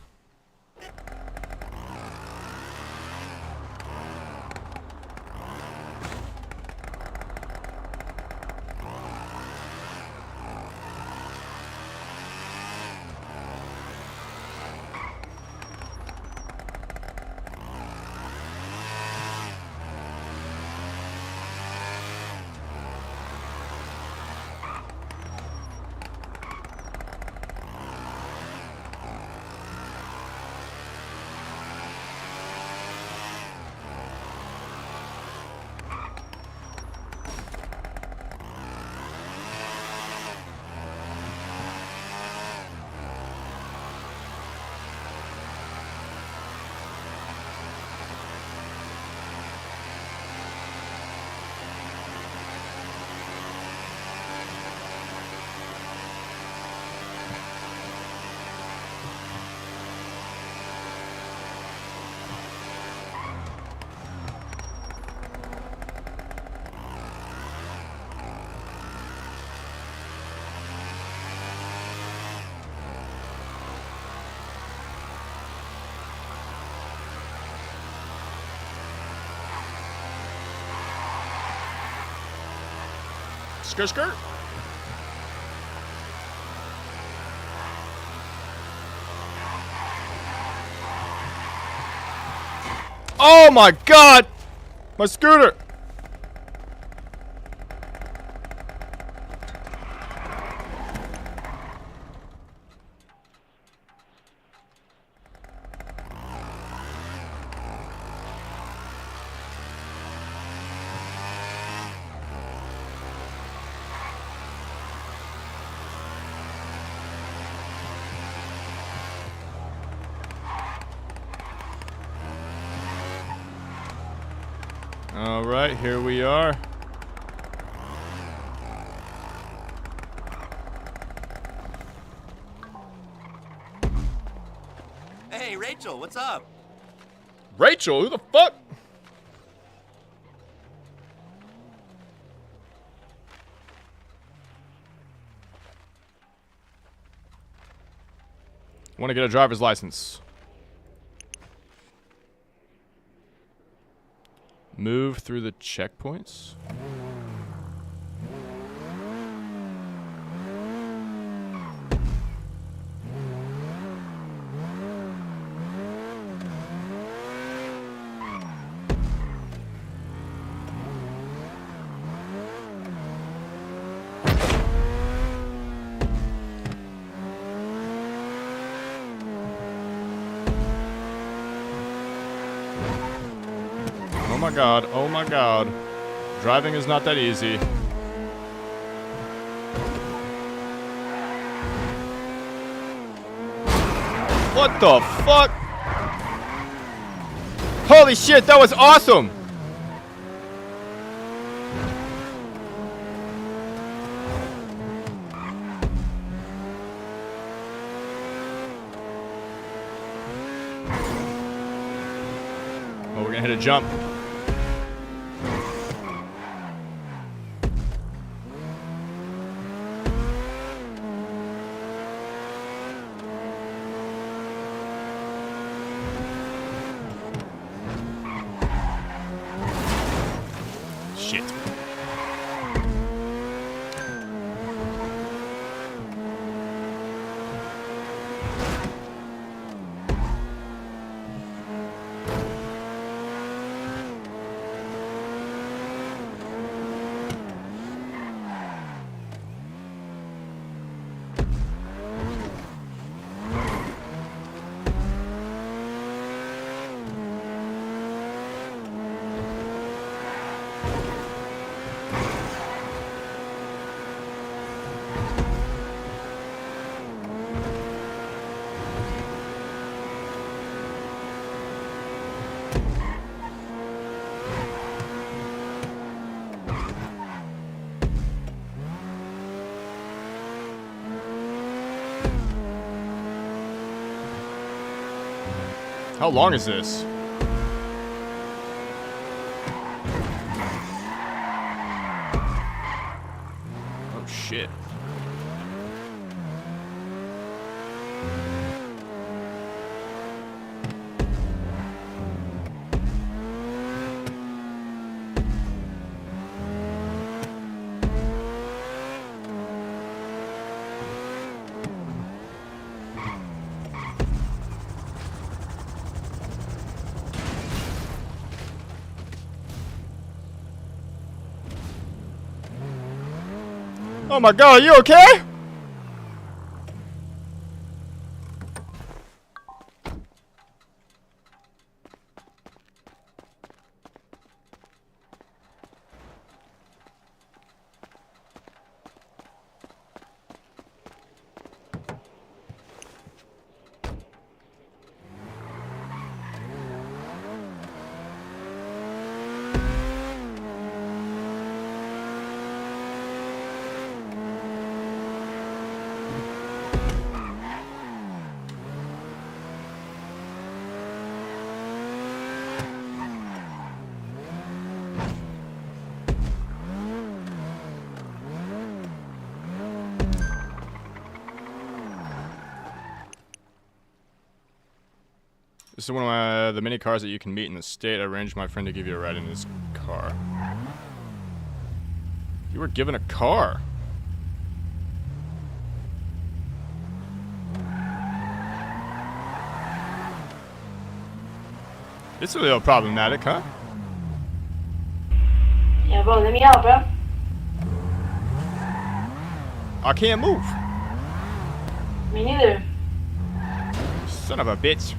Skirt, skirt. Oh my god! My scooter! All right, here we are. Hey, Rachel, what's up? Rachel, who the fuck? Want to get a driver's license. Move through the checkpoints. Oh my god, oh my god. Driving is not that easy. What the fuck? Holy shit, that was awesome! Oh, we're gonna hit a jump. Shit. How long is this? Oh shit. Oh my god, are you okay? This is one of the many cars that you can meet in the state. I arranged my friend to give you a ride in his car. You were given a car. It's a little problematic, huh? Yeah, bro, let me out, bro. I can't move. Me neither. Son of a bitch.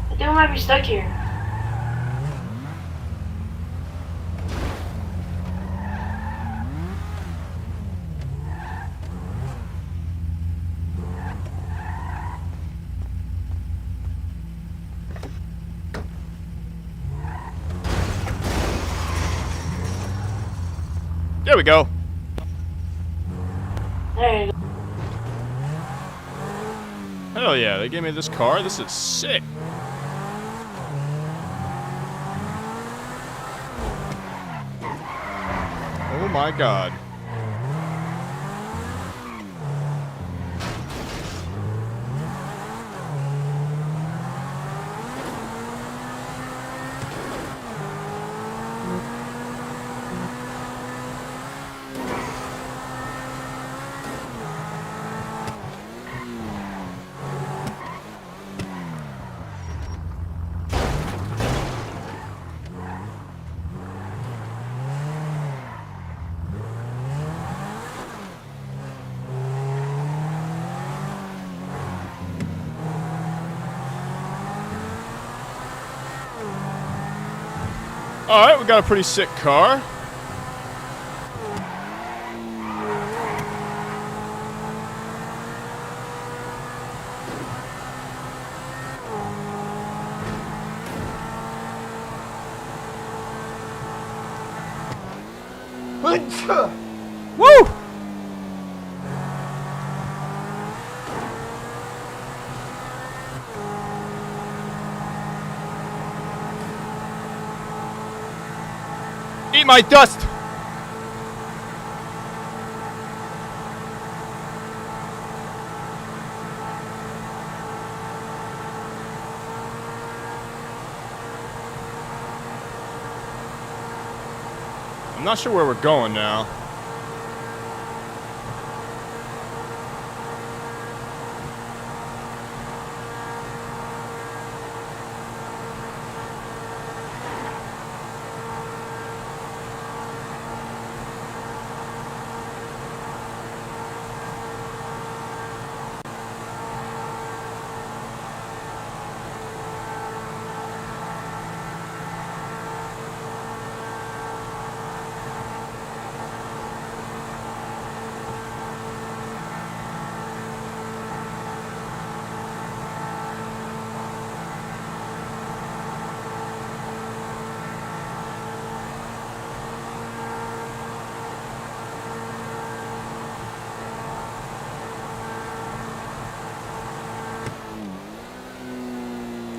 I think we might be stuck here. There we go. There you go. Hell yeah, they gave me this car. This is sick. Oh my god. Alright, we got a pretty sick car. Woo! Eat my dust! I'm not sure where we're going now.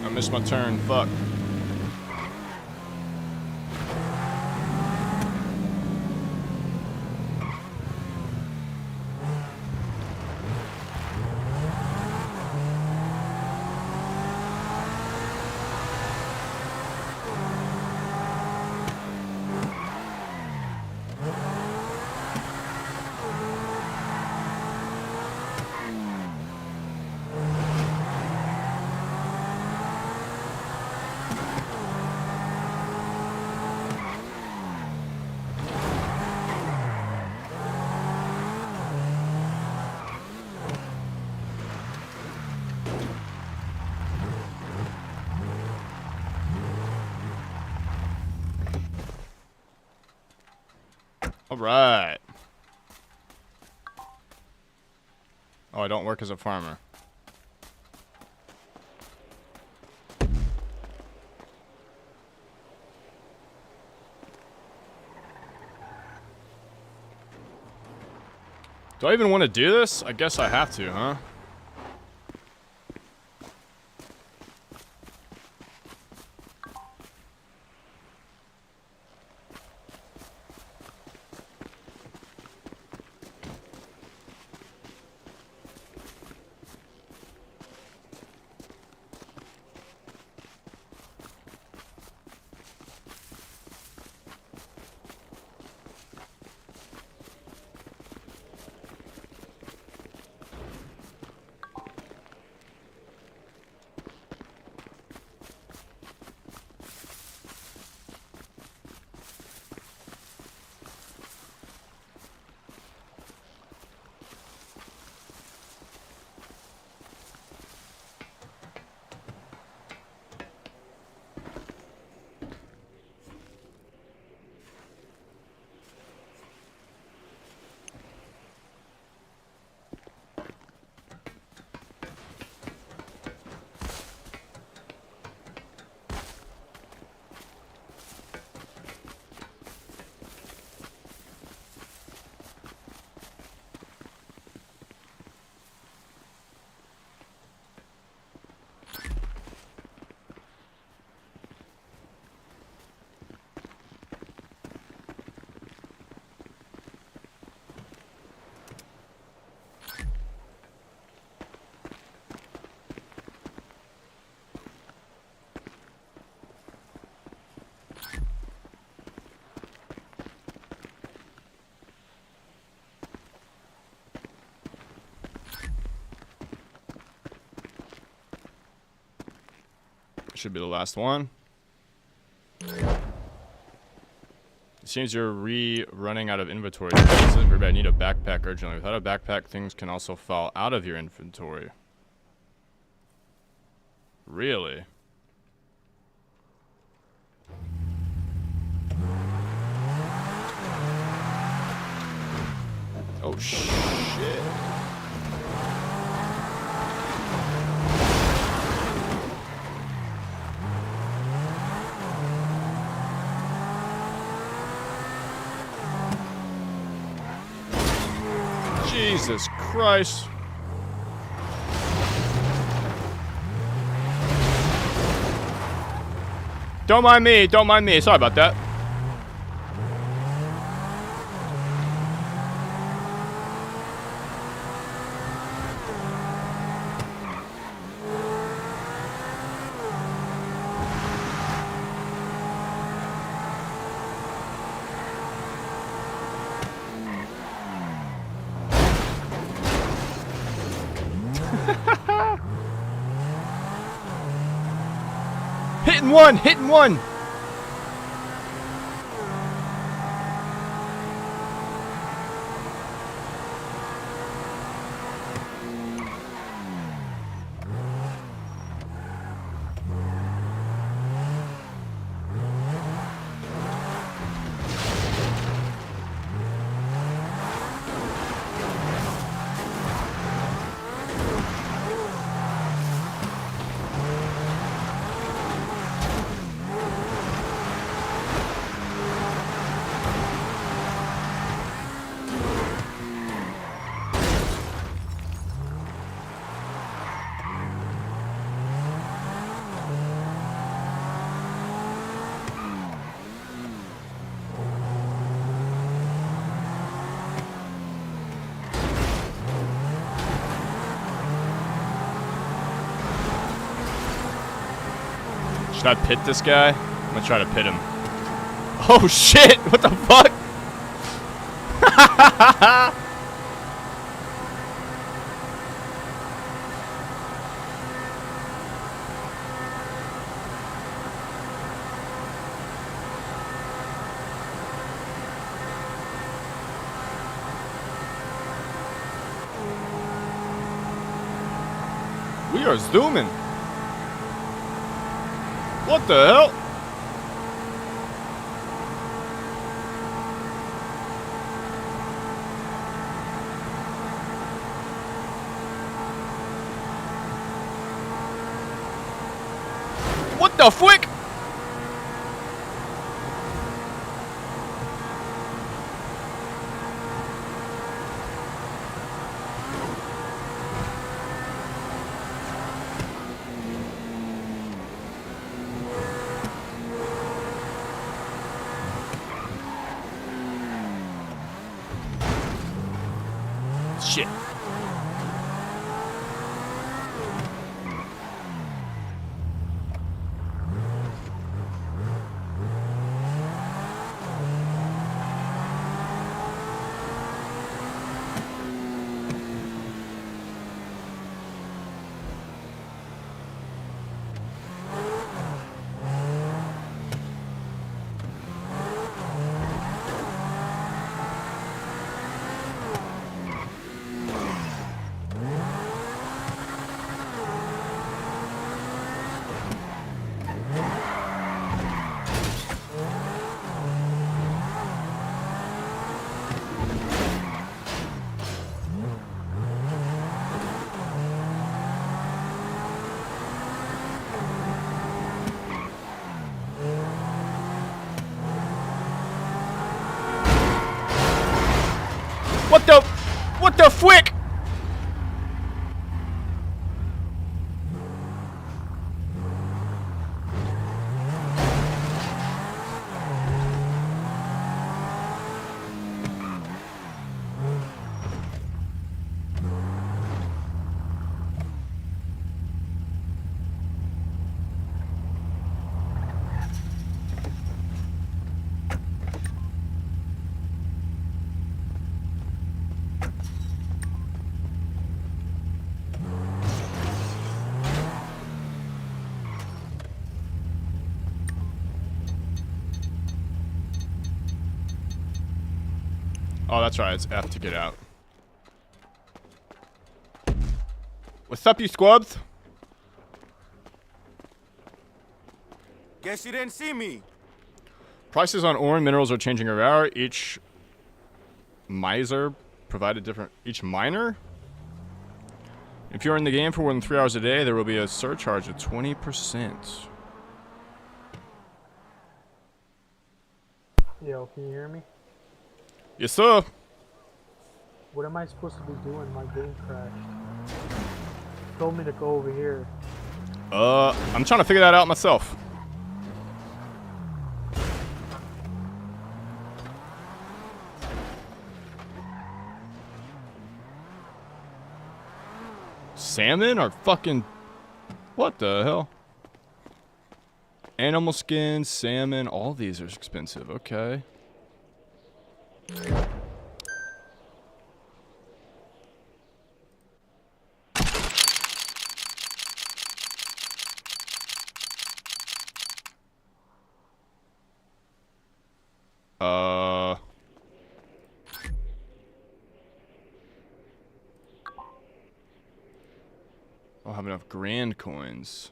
I missed my turn, fuck. All right. Oh, I don't work as a farmer. Do I even want to do this? I guess I have to, huh? should be the last one. It seems you're running out of inventory. This isn't very bad. I need a backpack urgently. Without a backpack, things can also fall out of your inventory. Really? Oh shit. Jesus Christ. Don't mind me, don't mind me. Sorry about that. Hitting one, hitting one. Should I pit this guy? I'm gonna try to pit him. Oh shit! What the fuck? We are zooming. What the hell? What the frick? Shit. What the frick? Oh, that's right. It's F to get out. What's up, you squabs? Guess you didn't see me. Prices on ore and minerals are changing every hour. Each miser provided different. Each miner? If you're in the game for more than 3 hours a day, there will be a surcharge of 20%. Yo, can you hear me? Yes, sir. What am I supposed to be doing? My game crashed. Told me to go over here. I'm trying to figure that out myself. Salmon or fucking... What the hell? Animal skin, salmon, all these are expensive. Okay. I don't have enough grand coins.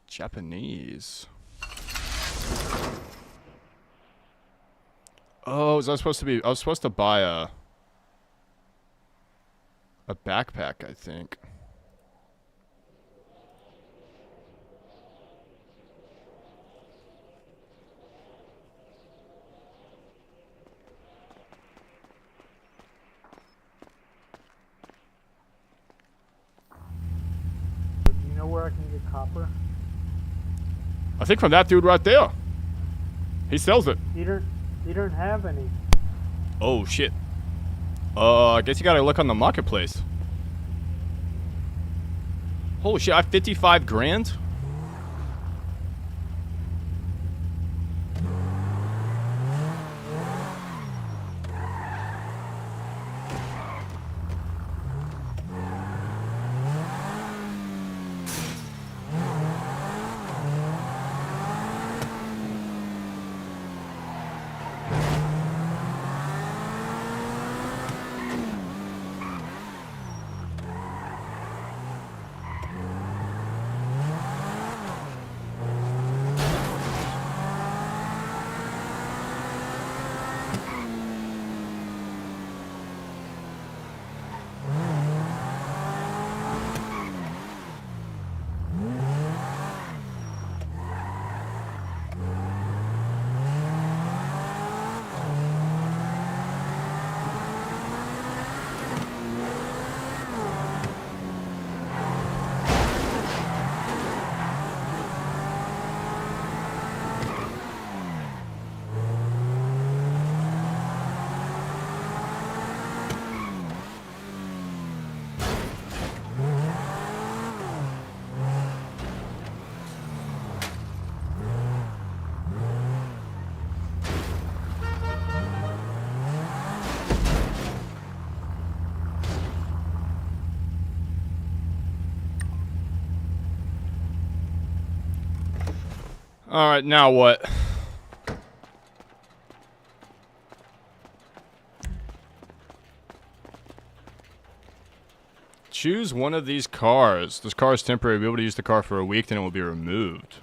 Japanese. Oh, was I supposed to be? I was supposed to buy a backpack, I think. Do you know where I can get copper? I think from that dude right there. He sells it. You don't have any. Oh shit. I guess you gotta look on the marketplace. Holy shit, I have 55 grand? Alright, now what? Choose one of these cars. This car is temporary. You'll be able to use the car for a week, then it will be removed.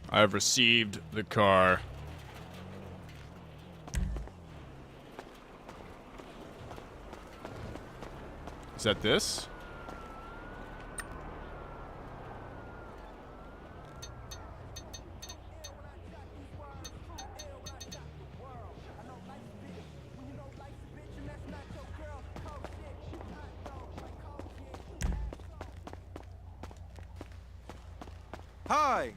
I have received the car. Is that this? Hi.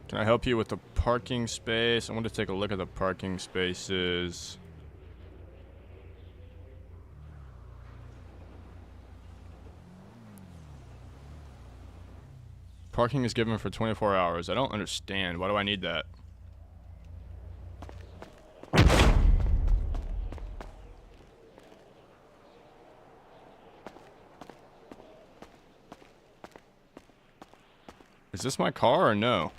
Can I help you with the parking space? I want to take a look at the parking spaces. Parking is given for 24 hours. I don't understand. Why do I need that? Is this my car or no?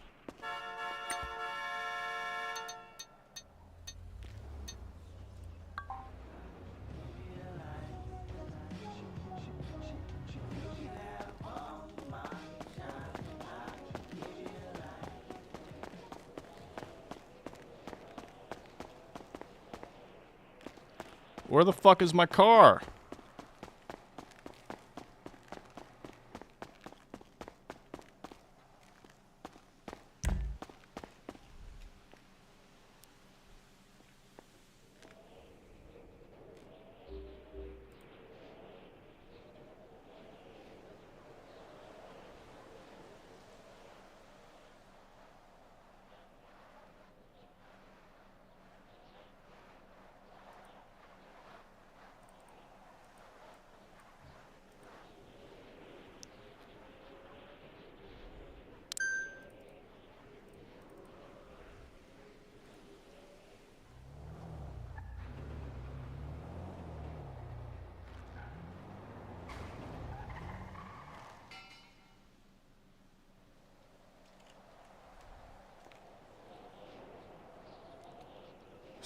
Where the fuck is my car?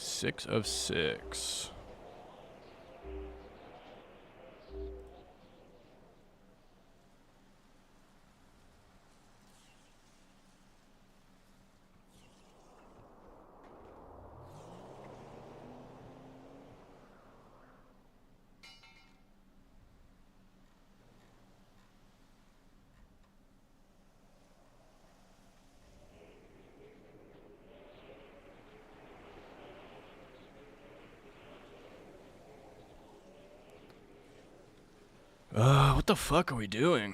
Six of 6. What the fuck are we doing?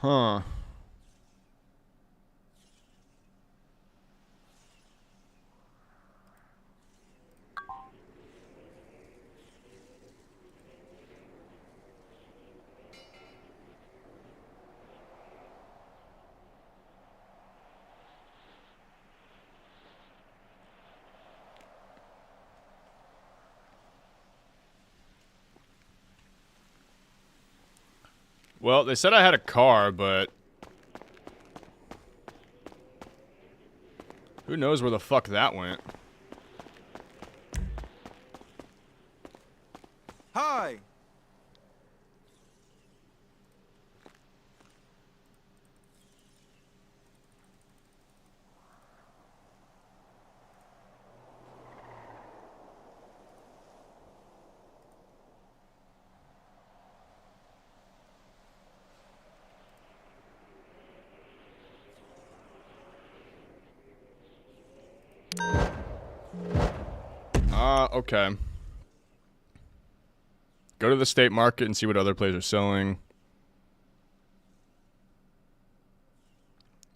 Huh. Well, they said I had a car, but who knows where the fuck that went? Hi. Okay. Go to the state market and see what other places are selling.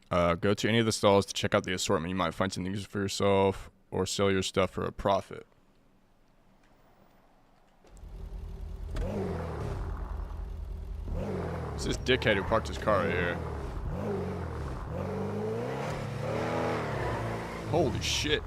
Go to any of the stalls to check out the assortment. You might find something useful for yourself or sell your stuff for a profit. It's this dickhead who parked his car right here. Holy shit.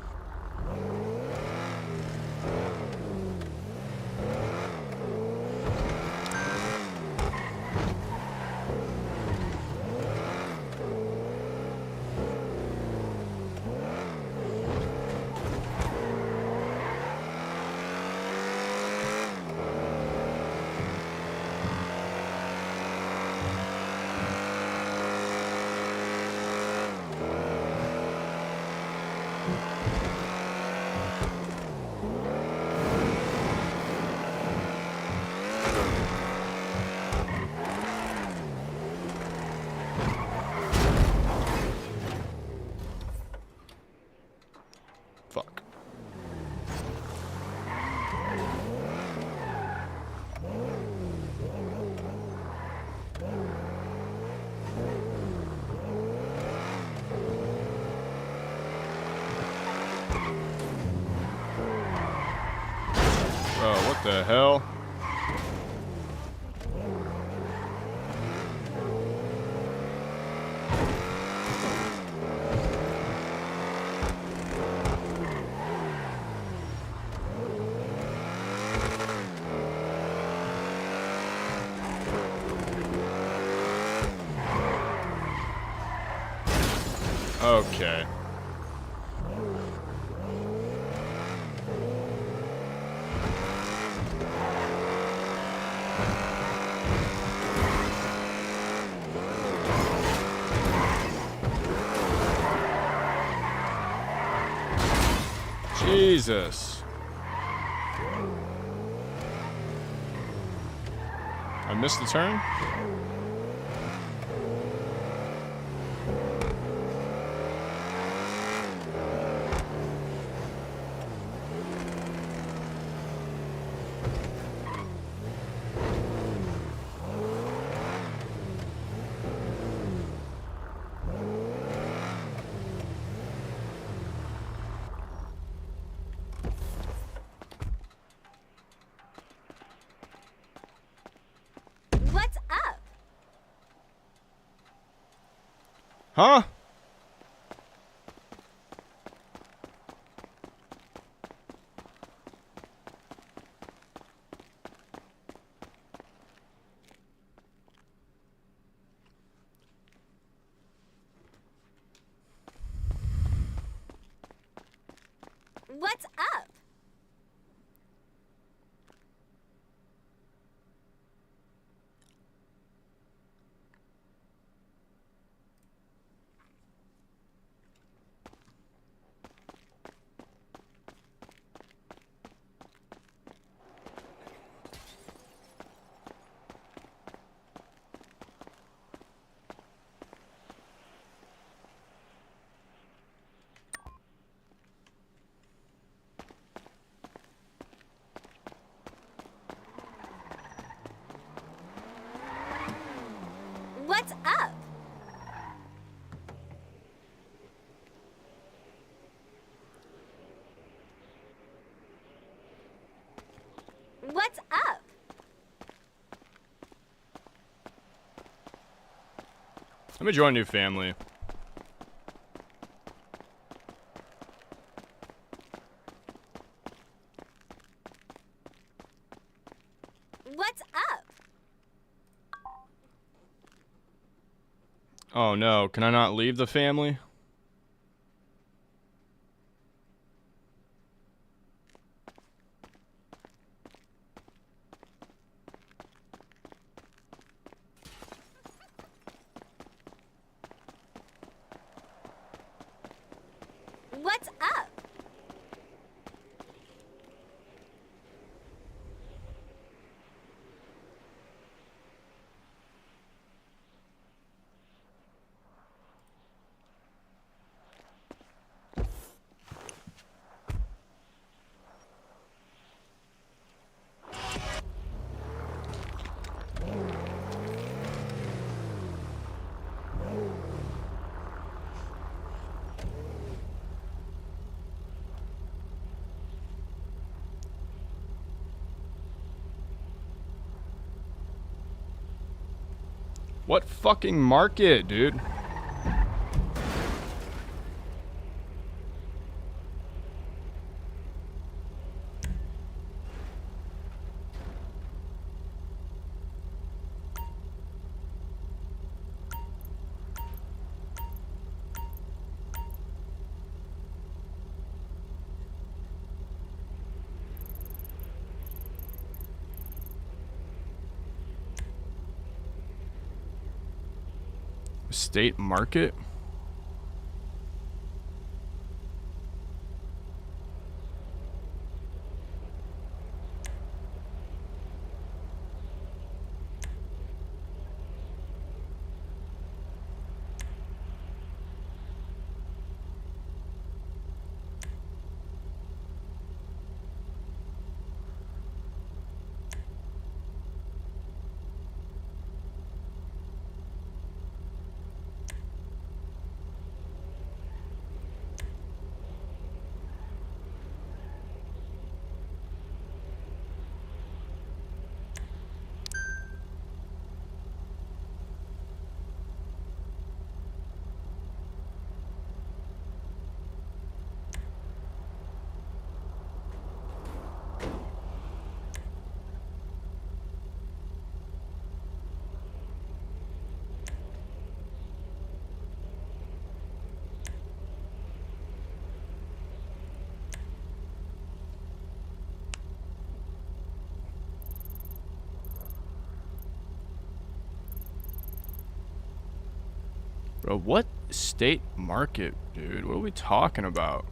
The hell? Okay. Jesus. I missed the turn? What's up? Huh? What's up? What's up? What's up? Let me join a new family. What's up? Oh no, can I not leave the family? What's up? What fucking market, dude? State market? Bro, what state market, dude? What are we talking about?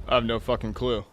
I have no fucking clue.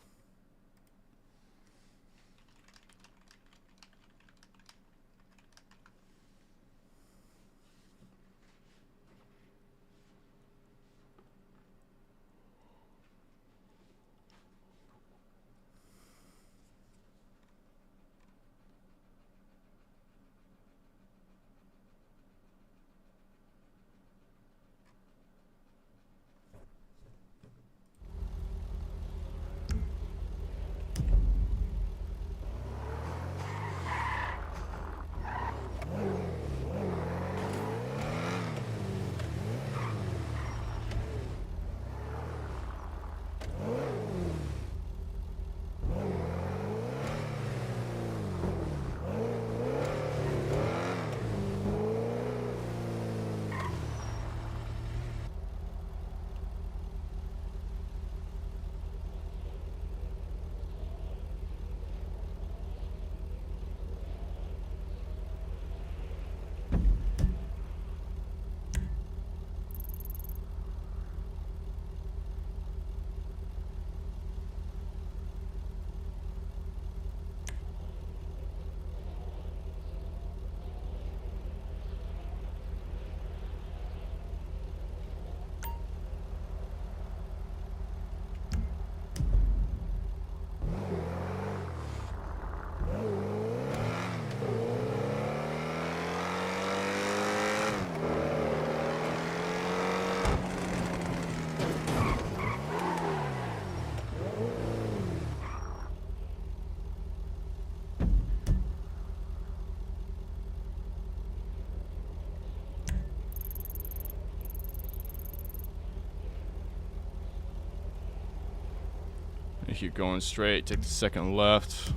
You keep going straight, take the second left.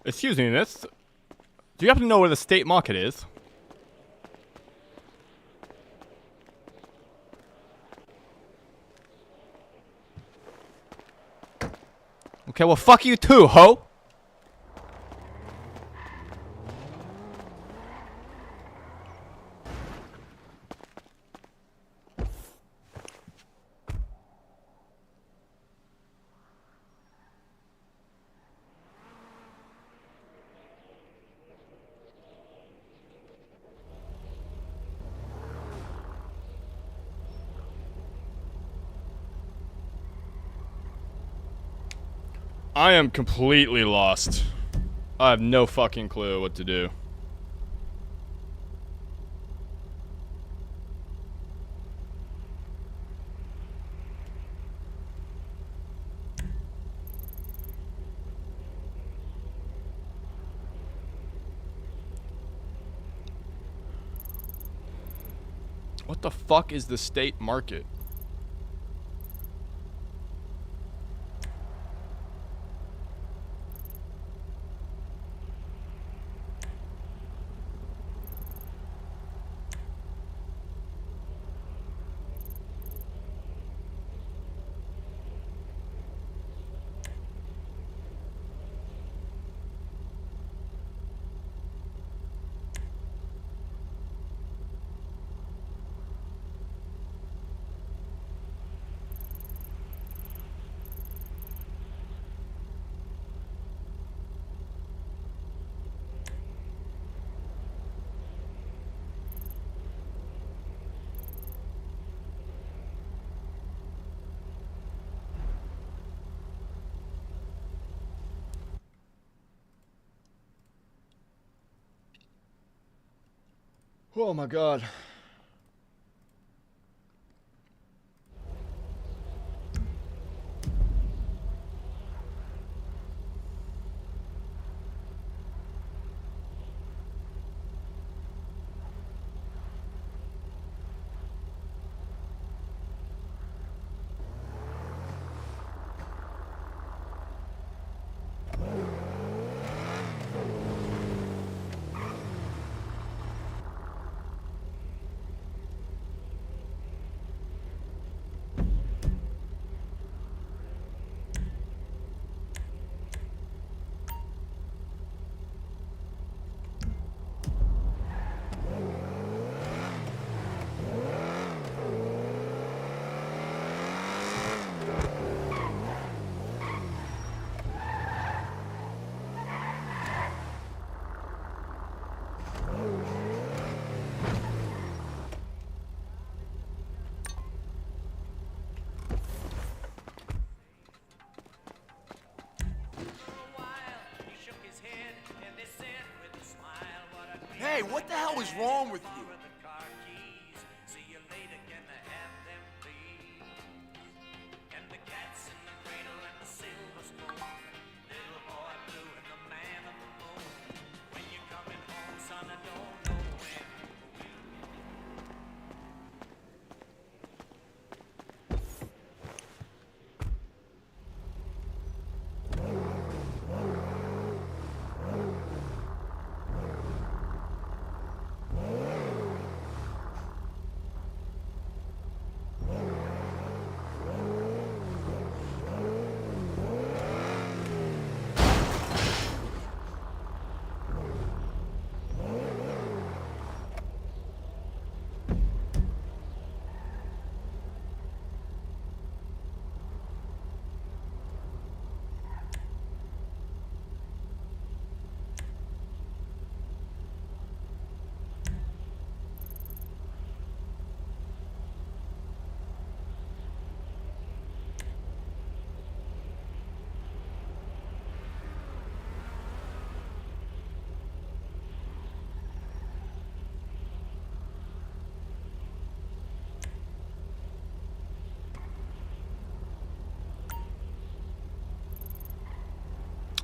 Excuse me, miss. Do you happen to know where the state market is? Okay, well, fuck you too, ho! I am completely lost. I have no fucking clue what to do. What the fuck is the state market? Oh my god. Hey, what the hell is wrong with you?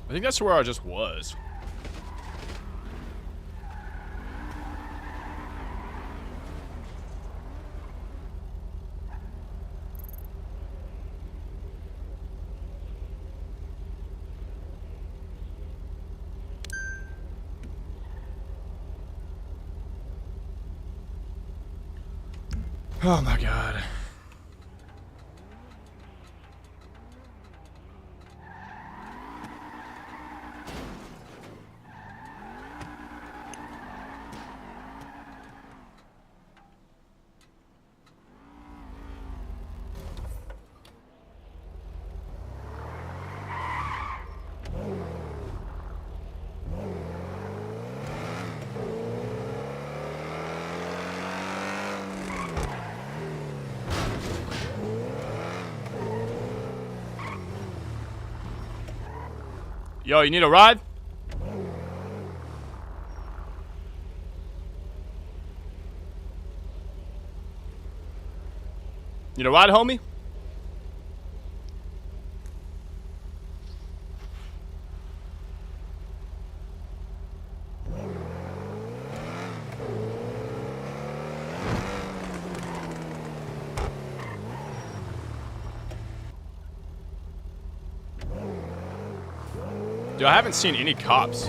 I think that's where I just was. Oh my god. Yo, you need a ride? Need a ride, homie? Dude, I haven't seen any cops.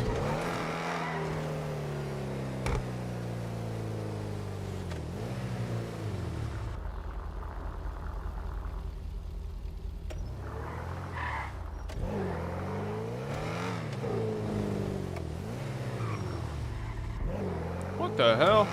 What the hell?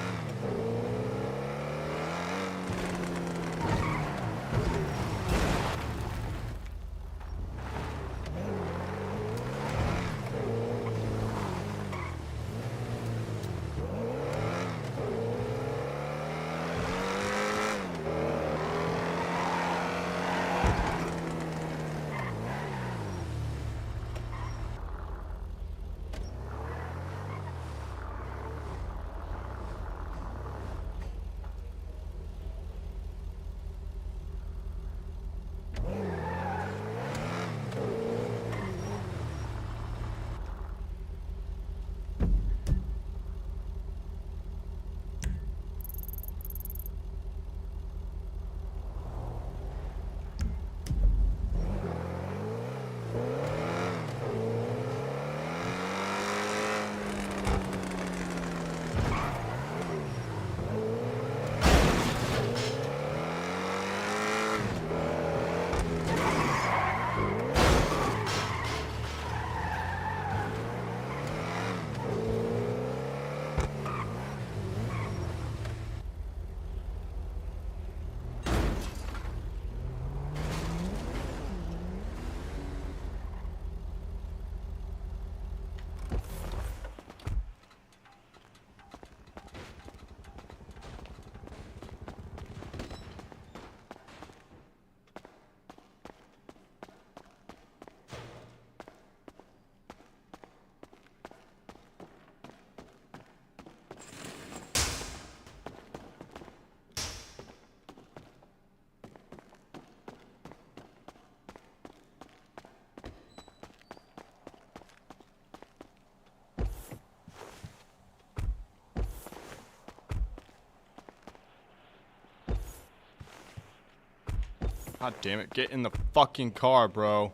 God damn it. Get in the fucking car, bro.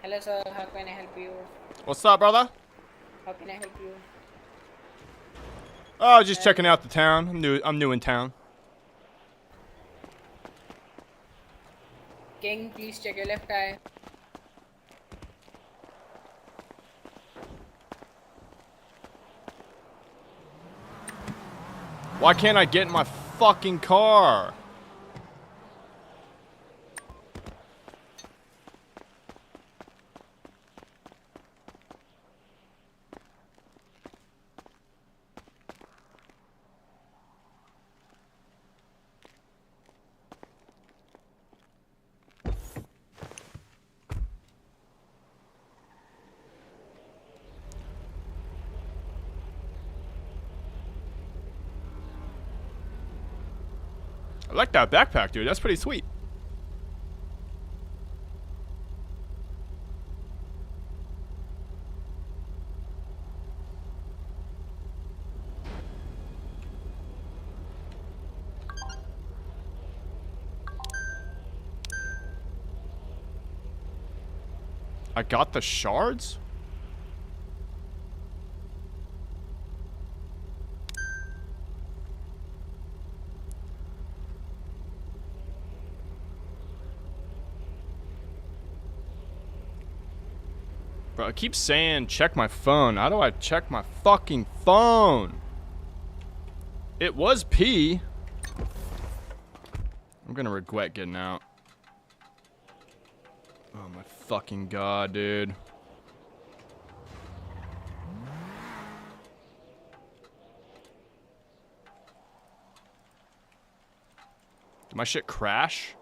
Hello, sir. How can I help you? What's up, brother? How can I help you? Oh, just checking out the town. I'm new in town. King, please check your left eye. Why can't I get in my fucking car? I like that backpack, dude. That's pretty sweet. I got the shards? Bro, I keep saying check my phone. How do I check my fucking phone? It was P. I'm gonna regret getting out. Oh my fucking god, dude. Did my shit crash?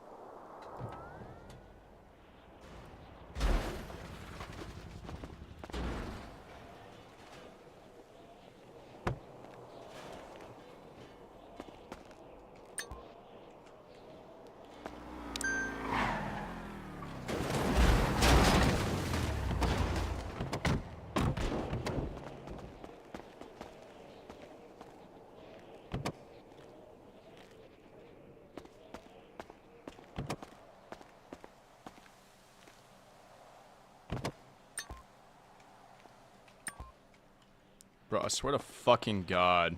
Bro, I swear to fucking God.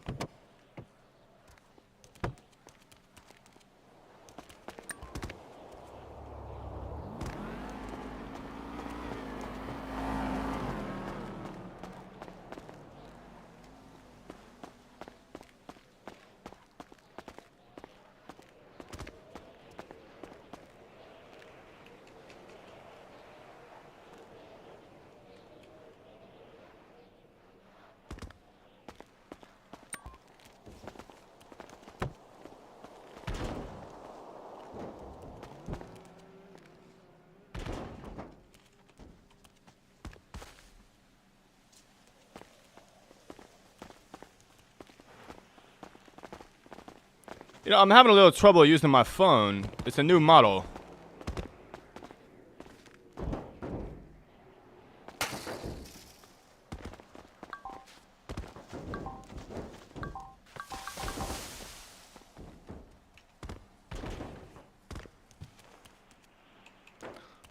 You know, I'm having a little trouble using my phone. It's a new model.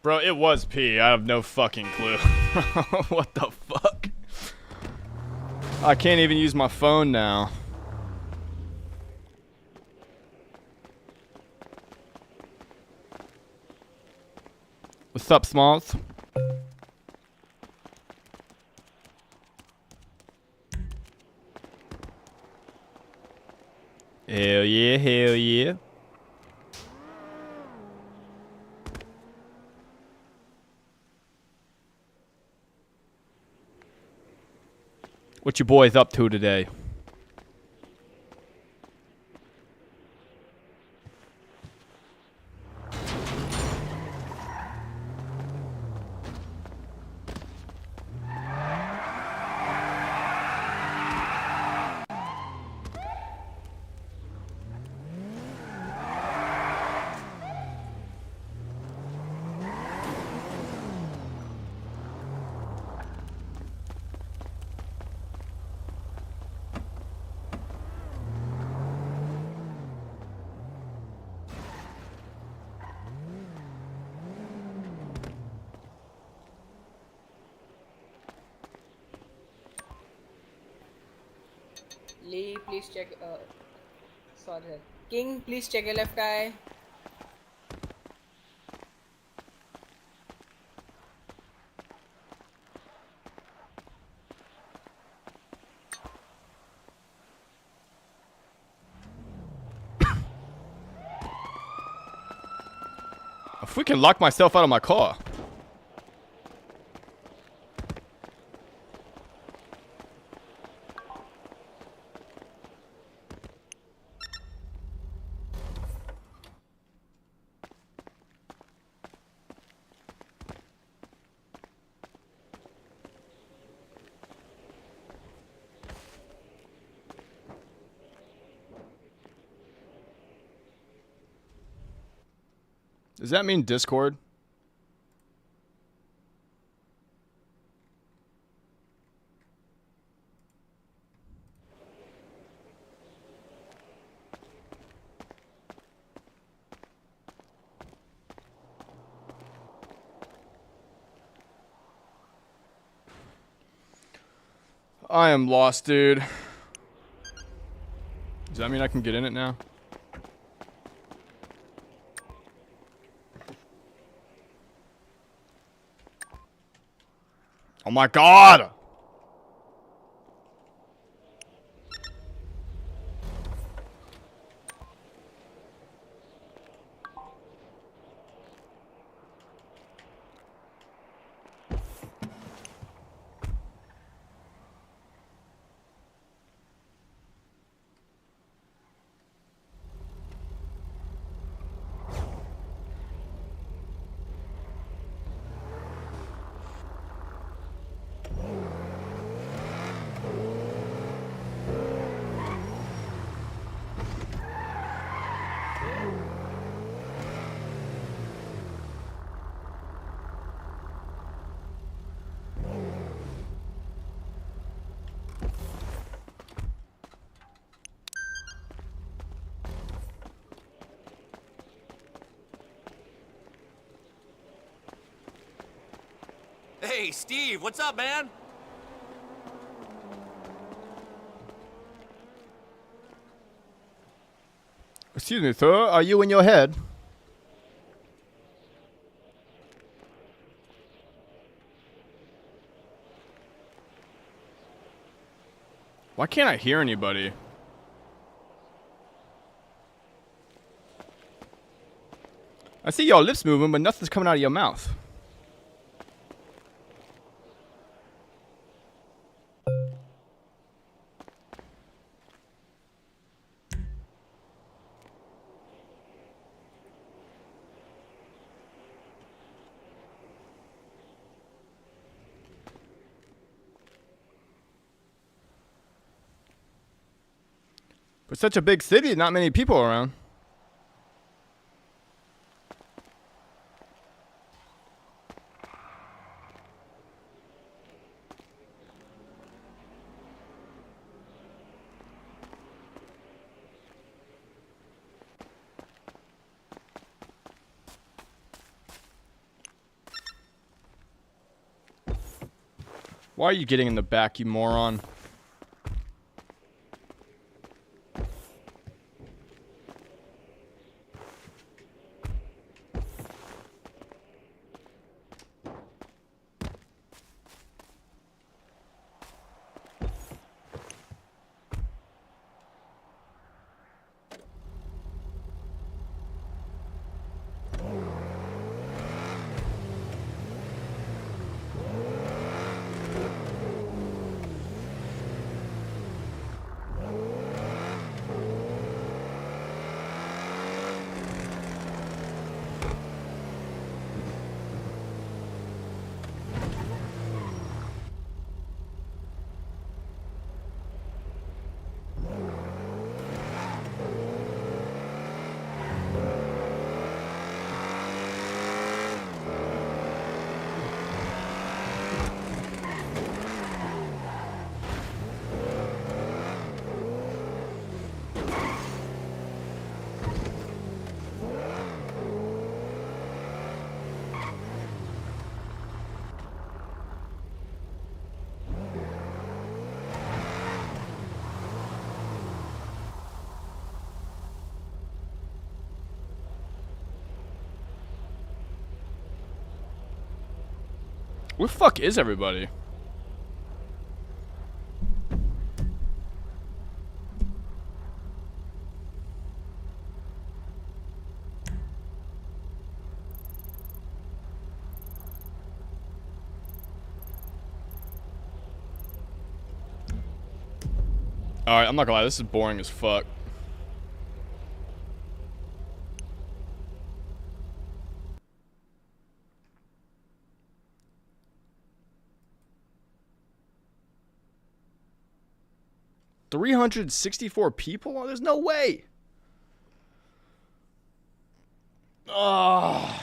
Bro, it was P. I have no fucking clue. What the fuck? I can't even use my phone now. What's up, Smalls? Hell yeah, hell yeah. What you boys up to today? please check. Sorry. King, please check your left eye. I freaking locked myself out of my car. Does that mean Discord? I am lost, dude. Does that mean I can get in it now? Oh my god! Hey, Steve, what's up, man? Excuse me, sir. Are you in your head? Why can't I hear anybody? I see your lips moving, but nothing's coming out of your mouth. But such a big city, not many people around. Why are you getting in the back, you moron? Where the fuck is everybody? Alright, I'm not gonna lie, this is boring as fuck. $364 people? Oh, there's no way. Ugh.